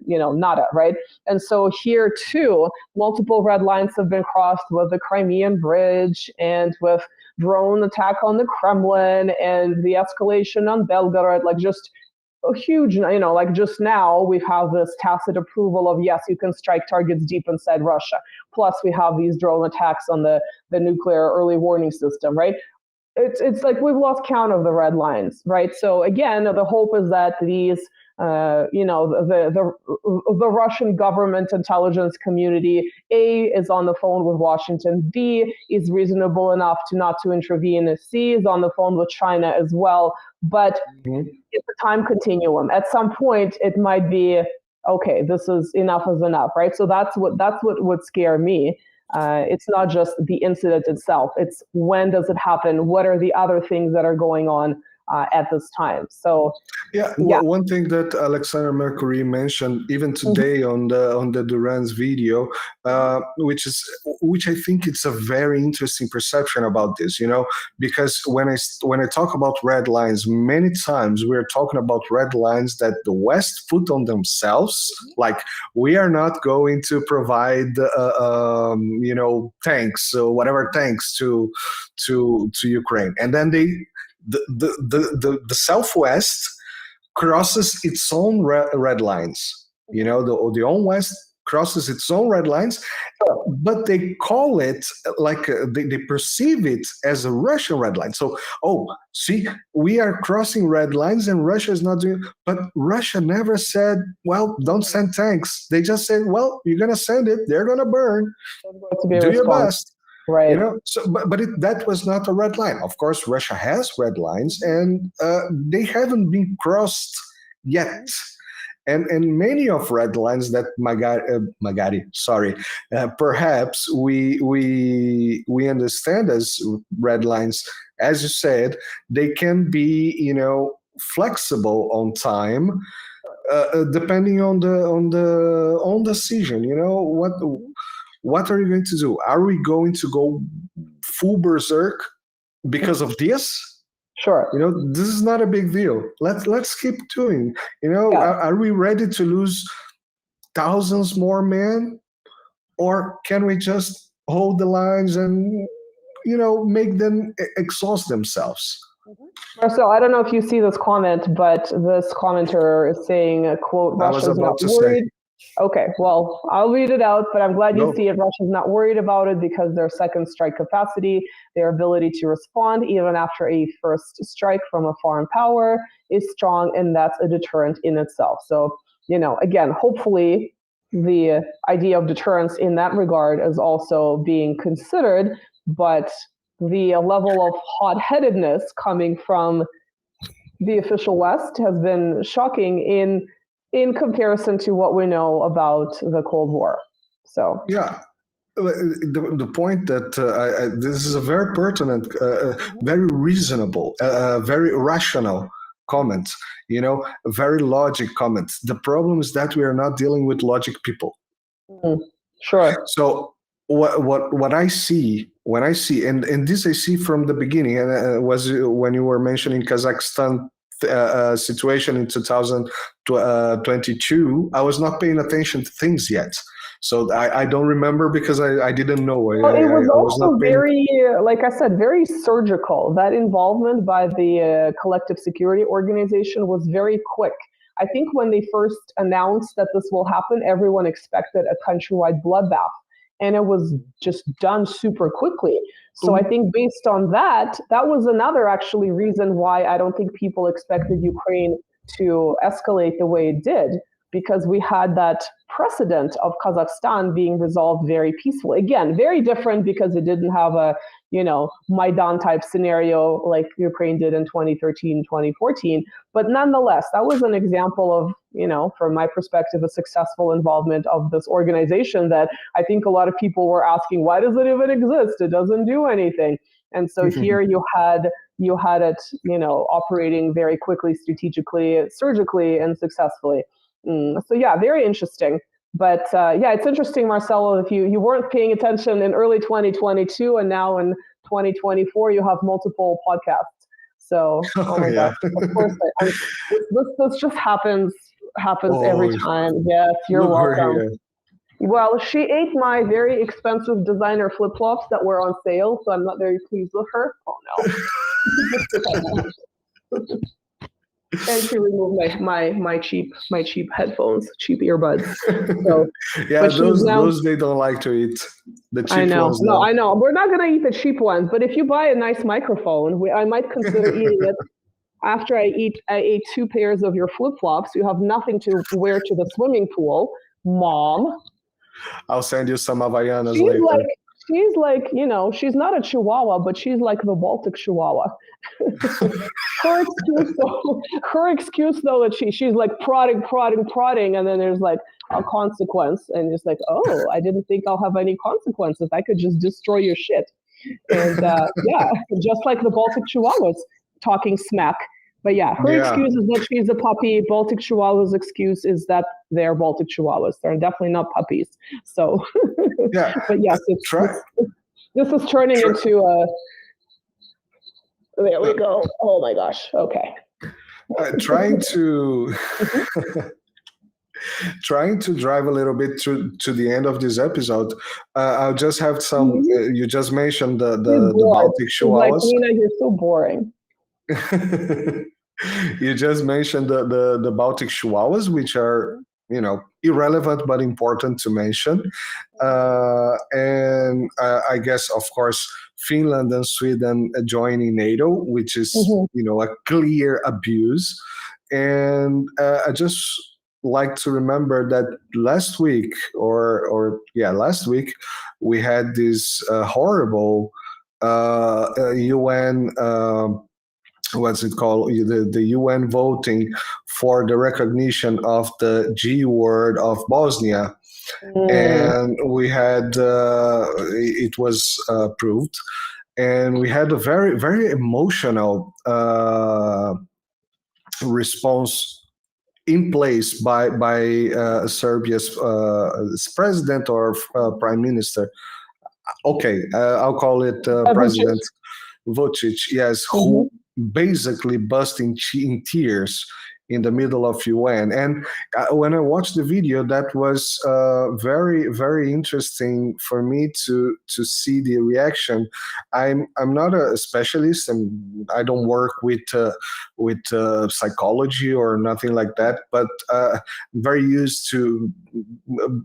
nada, right? And so here too, multiple red lines have been crossed with the Crimean Bridge and with drone attack on the Kremlin and the escalation on Belgorod, like just a huge, like just now we have this tacit approval of, yes, you can strike targets deep inside Russia. Plus we have these drone attacks on the nuclear early warning system, right? It's like we've lost count of the red lines, right? So again, the hope is that these, the Russian government intelligence community, A, is on the phone with Washington, B, is reasonable enough not to intervene, C, is on the phone with China as well. But it's a time continuum. At some point, it might be, okay, this is enough, right? So that's what would scare me. It's not just the incident itself. It's when does it happen? What are the other things that are going on at this time? So one thing that Alexander Mercury mentioned even today on the Duran's video, which I think it's a very interesting perception about this, because when I talk about red lines, many times we're talking about red lines that the West put on themselves, like we are not going to provide tanks or whatever tanks to Ukraine, and then the Southwest crosses its own red lines. The own West crosses its own red lines, but they call it like they perceive it as a Russian red line. So, see, we are crossing red lines and Russia is not doing. But Russia never said, "Well, don't send tanks." They just said, "Well, you're gonna send it. They're gonna burn. Do your best." Right. So, but that was not a red line. Of course, Russia has red lines, and they haven't been crossed yet. And many of red lines that perhaps we understand as red lines, as you said, they can be flexible on time, depending on the season. What are you going to do? Are we going to go full berserk because of this? Sure. This is not a big deal. Let's keep doing. Are we ready to lose thousands more men, or can we just hold the lines and make them exhaust themselves? Marcel, I don't know if you see this comment, but this commenter is saying, quote, Russia's not worried. Okay, well, I'll read it out, but I'm glad you see it. Russia's not worried about it because their second strike capacity, their ability to respond even after a first strike from a foreign power is strong, and that's a deterrent in itself. So, again, hopefully the idea of deterrence in that regard is also being considered, but the level of hot-headedness coming from the official West has been shocking in comparison to what we know about the Cold War. So the point that this is a very pertinent, very reasonable, very rational comment, very logic comment. The problem is that we are not dealing with logic people. Sure. So what I see when I see, and this I see from the beginning, and was when you were mentioning Kazakhstan situation in 2022, I was not paying attention to things yet. So I don't remember because I didn't know. Well, it was also very, like I said, very surgical. That involvement by the Collective Security Organization was very quick. I think when they first announced that this will happen, everyone expected a countrywide bloodbath. And it was just done super quickly. So I think based on that was another actually reason why I don't think people expected Ukraine to escalate the way it did, because we had that precedent of Kazakhstan being resolved very peacefully. Again, very different because it didn't have a, Maidan type scenario like Ukraine did in 2013, 2014. But nonetheless, that was an example of, from my perspective, a successful involvement of this organization that I think a lot of people were asking, why does it even exist? It doesn't do anything. And so here you had it, operating very quickly, strategically, surgically, and successfully. So very interesting. But it's interesting, Marcelo, if you weren't paying attention in early 2022 and now in 2024, you have multiple podcasts. So, oh my gosh, of course, this just happens every time. Yes, you're welcome. Well, she ate my very expensive designer flip-flops that were on sale, so I'm not very pleased with her. Oh no. And she removed my cheap headphones, cheap earbuds. So, those they don't like to eat. The cheap ones. No, I know. We're not gonna eat the cheap ones, but if you buy a nice microphone, I might consider eating it. After I ate 2 pairs of your flip-flops. You have nothing to wear to the swimming pool, Mom. I'll send you some Havaianas later. She's like, she's not a Chihuahua, but she's like the Baltic Chihuahua. Her excuse though that she's like prodding, and then there's like a consequence, and it's like, oh, I didn't think I'll have any consequences. I could just destroy your shit. And just like the Baltic Chihuahuas talking smack. But her excuse is that she's a puppy. Baltic Chihuahua's excuse is that they're Baltic Chihuahuas. They're definitely not puppies. So, but yes, this is turning into a. There we go. Oh my gosh. Okay. Trying to drive a little bit to the end of this episode. I'll just have some. You just mentioned the Baltic Chihuahuas. Like, Nina, you're so boring. You just mentioned the Baltic Chihuahuas, which are irrelevant but important to mention. And I guess, of course, Finland and Sweden joining NATO, which is, a clear abuse. And I just like to remember that last week, last week, we had this horrible UN. What's it called? The UN voting for the recognition of the G word of Bosnia, and we had it was approved, and we had a very, very emotional response in place by Serbia's president or prime minister. Okay, I'll call it President Vucic. Yes, who basically burst in tears in the middle of UN. And when I watched the video, that was very, very interesting for me to see the reaction. I'm not a specialist, and I don't work with psychology or nothing like that, but very used to,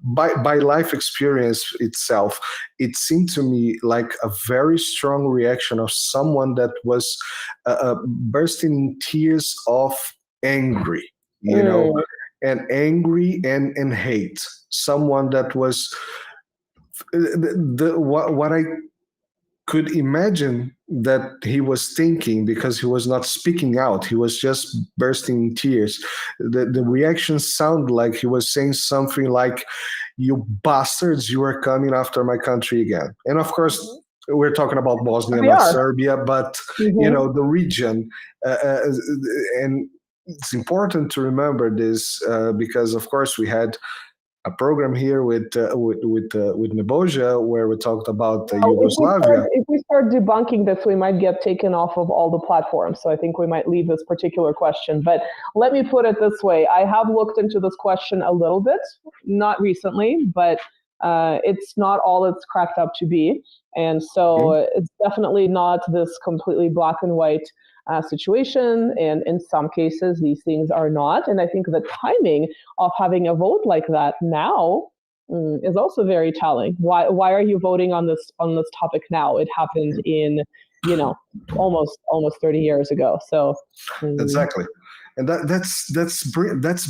by life experience itself, it seemed to me like a very strong reaction of someone that was bursting in tears of angry, and angry and hate. Someone that was what I could imagine that he was thinking, because he was not speaking out, he was just bursting in tears. The reaction sounded like he was saying something like, "You bastards, you are coming after my country again." And of course, we're talking about Bosnia, not Serbia, but the region, and it's important to remember this because, of course, we had a program here with Nebojša where we talked about Yugoslavia. If we start debunking this, we might get taken off of all the platforms. So I think we might leave this particular question. But let me put it this way. I have looked into this question a little bit, not recently, but it's not all it's cracked up to be. And so it's definitely not this completely black and white situation, and in some cases these things are not. And I think the timing of having a vote like that now is also very telling. Why are you voting on this topic now? It happened in almost 30 years ago. So exactly. And that's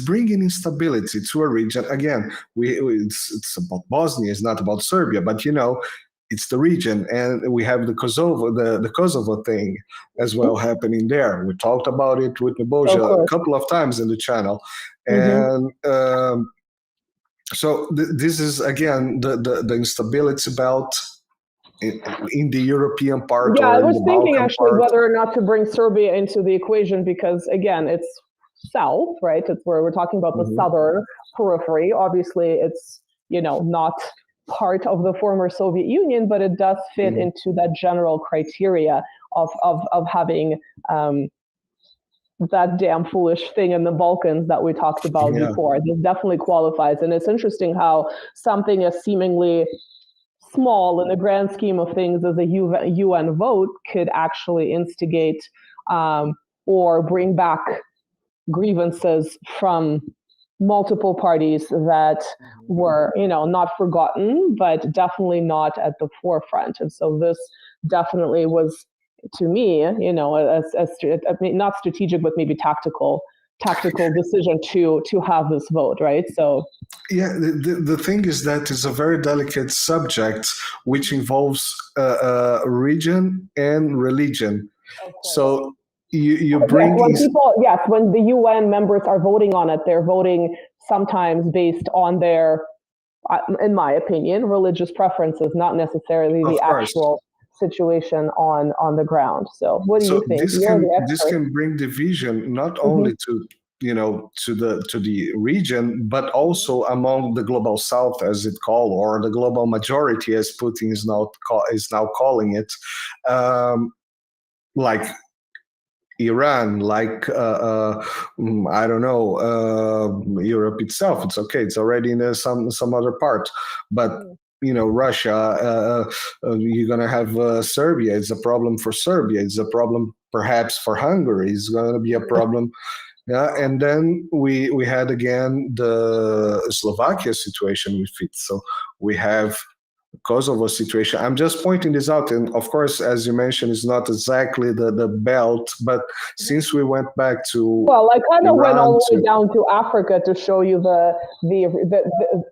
bringing instability to a region. Again, it's about Bosnia, it's not about Serbia, but it's the region, and we have the Kosovo thing as well happening there. We talked about it with Nebojša a couple of times in the channel, and so this is again the instability belt in the European part. Yeah, or I was in the thinking Balkan actually part. whether or not to bring Serbia into the equation, because again, it's south, right? It's where we're talking about the southern periphery. Obviously, it's not part of the former Soviet Union, but it does fit into that general criteria of having that damn foolish thing in the Balkans that we talked about before. This definitely qualifies. And it's interesting how something as seemingly small in the grand scheme of things as a UN vote could actually instigate or bring back grievances from multiple parties that were, not forgotten, but definitely not at the forefront. And so this definitely was, to me, not strategic, but maybe tactical decision to have this vote, right? So yeah, the thing is that it's a very delicate subject which involves region and religion. So you bring when the UN members are voting on it, they're voting sometimes based on their, in my opinion, religious preferences, not necessarily the actual situation on the ground. So what do you think? This can bring division not only to the region, but also among the global south, as it's called, or the global majority, as Putin is now calling it, like Iran, like I don't know, Europe itself. It's okay. It's already in some other part, but Russia. You're gonna have Serbia. It's a problem for Serbia. It's a problem perhaps for Hungary. It's gonna be a problem Yeah, and then we had again the Slovakia situation with it. So we have Kosovo situation. I'm just pointing this out, and of course, as you mentioned, it's not exactly the belt, but since we went back to Well, I kind of went Iran all the way to down to Africa to show you the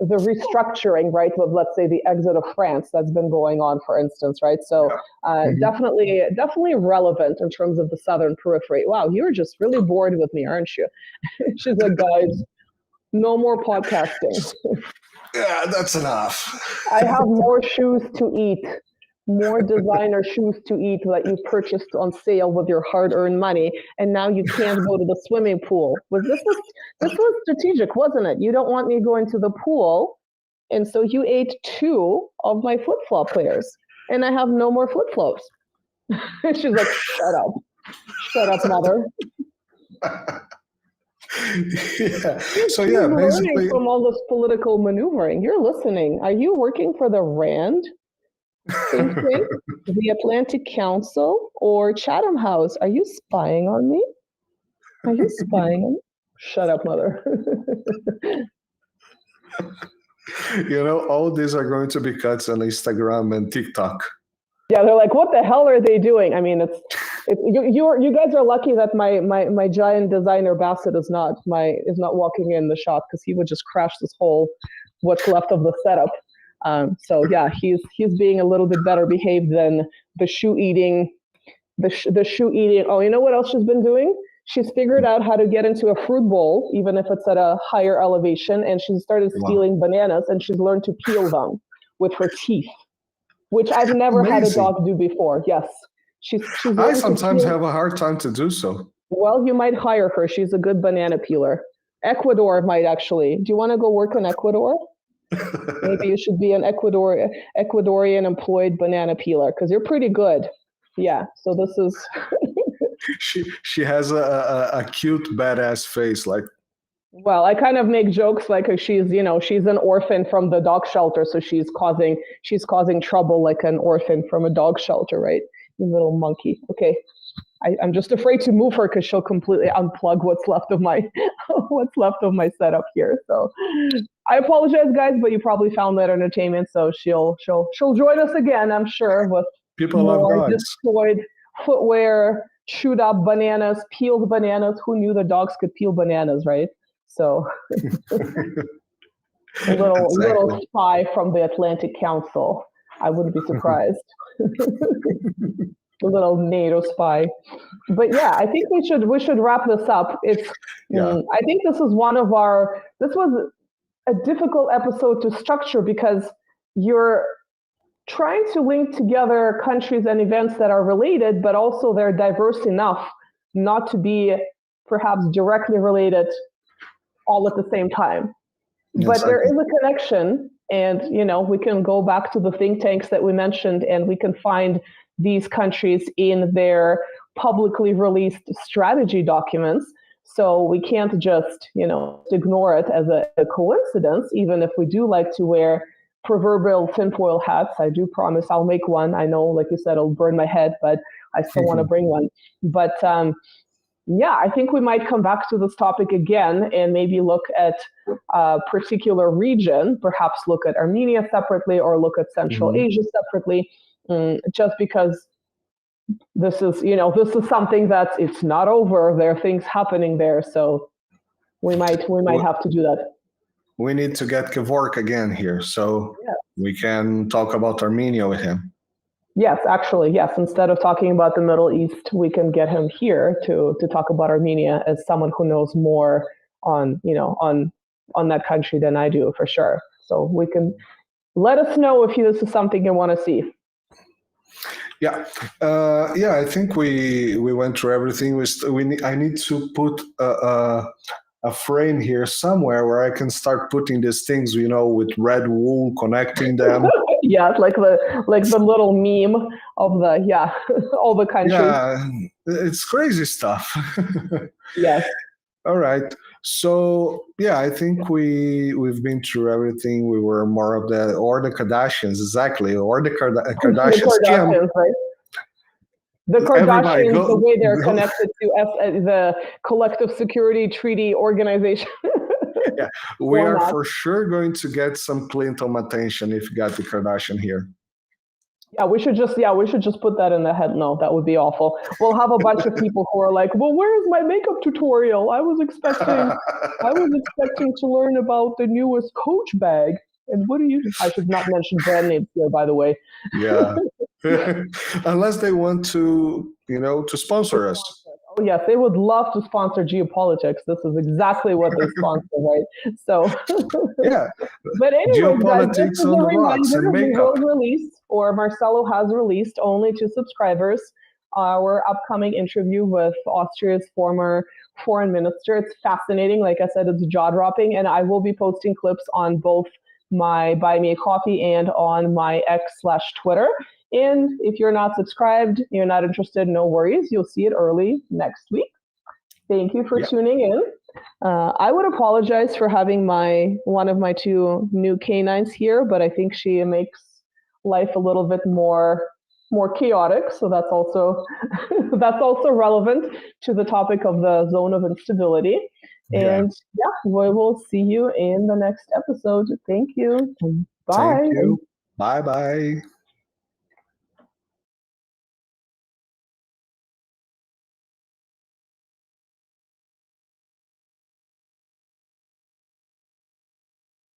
restructuring, right, of, let's say, the exit of France that's been going on, for instance, right? So Mhm. definitely relevant in terms of the southern periphery. Wow, you're just really bored with me, aren't you? She's like, guys, no more podcasting. Yeah, that's enough. I have more shoes to eat, more designer shoes to eat that you purchased on sale with your hard-earned money, and now you can't go to the swimming pool. This was strategic, wasn't it? You don't want me going to the pool, and so you ate two of my flip-flop pairs, and I have no more flip-flops. She's like, shut up, mother. Yeah. So She's yeah, learning basically, from all this political maneuvering. You're listening. Are you working for the Rand think tank, the Atlantic Council, or Chatham House? Are you spying on me? Are you spying on me? Shut up, mother. all these are going to be cuts on Instagram and TikTok. Yeah, they're like, what the hell are they doing? I mean, you guys are lucky that my giant designer Bassett is not walking in the shop, because he would just crash this whole what's left of the setup. So yeah, he's being a little bit better behaved than the shoe eating. The shoe eating. Oh, you know what else she's been doing? She's figured out how to get into a fruit bowl, even if it's at a higher elevation, and she started stealing bananas, and she's learned to peel them with her teeth, which I've never had a dog do before. Yes, she's I sometimes have a hard time to do so. Well, you might hire her. She's a good banana peeler. Ecuador might actually. Do you want to go work in Ecuador? Maybe you should be an Ecuadorian employed banana peeler, because you're pretty good. Yeah. So this is. She has a cute badass face, like. Well, I kind of make jokes like she's an orphan from the dog shelter, so she's causing trouble like an orphan from a dog shelter, right? You little monkey. Okay. I'm just afraid to move her because she'll completely unplug what's left of my setup here. So I apologize, guys, but you probably found that entertainment. So she'll join us again, I'm sure, with people more love dogs. Destroyed footwear, chewed up bananas, peeled bananas. Who knew the dogs could peel bananas, right? So a little spy from the Atlantic Council. I wouldn't be surprised. A little NATO spy. But yeah, I think we should wrap this up. I think this was a difficult episode to structure, because you're trying to link together countries and events that are related, but also they're diverse enough not to be perhaps directly related all at the same time. But there is a connection, and we can go back to the think tanks that we mentioned, and we can find these countries in their publicly released strategy documents. So we can't just, ignore it as a coincidence, even if we do like to wear proverbial tinfoil hats. I do promise I'll make one. I know, like you said, it'll burn my head, but I still want to bring one. But yeah, I think we might come back to this topic again and maybe look at a particular region, perhaps look at Armenia separately or look at Central Asia separately, just because this is something that's, it's not over. There are things happening there. So we might have to do that. We need to get Kevork again here, so we can talk about Armenia with him. Yes, actually, yes. Instead of talking about the Middle East, we can get him here to talk about Armenia as someone who knows more on that country than I do, for sure. So we can let us know if this is something you want to see. Yeah, I think we went through everything. I need to put a frame here somewhere where I can start putting these things, with red wool connecting them. Yeah, like the little meme of all the countries. Yeah, it's crazy stuff. Yes. All right. So yeah, I think we've been through everything. We were more of the Kardashians, exactly, or the Kardashians. Kardashians, right? The Everybody Kardashians, the way they're go. connected to the Collective Security Treaty Organization. Yeah, we Or are not. for sure going to get some Clinton attention if you got the Kardashian here. Yeah, we should just put that in the head. No, that would be awful. We'll have a bunch of people who are like, well, where's my makeup tutorial? I was expecting to learn about the newest Coach bag. And what do you? I should not mention brand names here, by the way. Yeah. Unless they want to, to sponsor us. Oh yes, they would love to sponsor geopolitics. This is exactly what they sponsor, right? So Yeah. but anyway, guys, Geopolitics just as on a the rocks and reminder, we makeup. will release, or Marcelo has released only to subscribers, our upcoming interview with Austria's former foreign minister. It's fascinating. Like I said, it's jaw-dropping, and I will be posting clips on both my Buy Me a Coffee and on my X/Twitter. And if you're not subscribed, you're not interested, no worries. You'll see it early next week. Thank you for tuning in. I would apologize for having one of my two new canines here, but I think she makes life a little bit more chaotic. So that's also relevant to the topic of the zone of instability. And we will see you in the next episode. Thank you. Bye. Thank you. Bye-bye.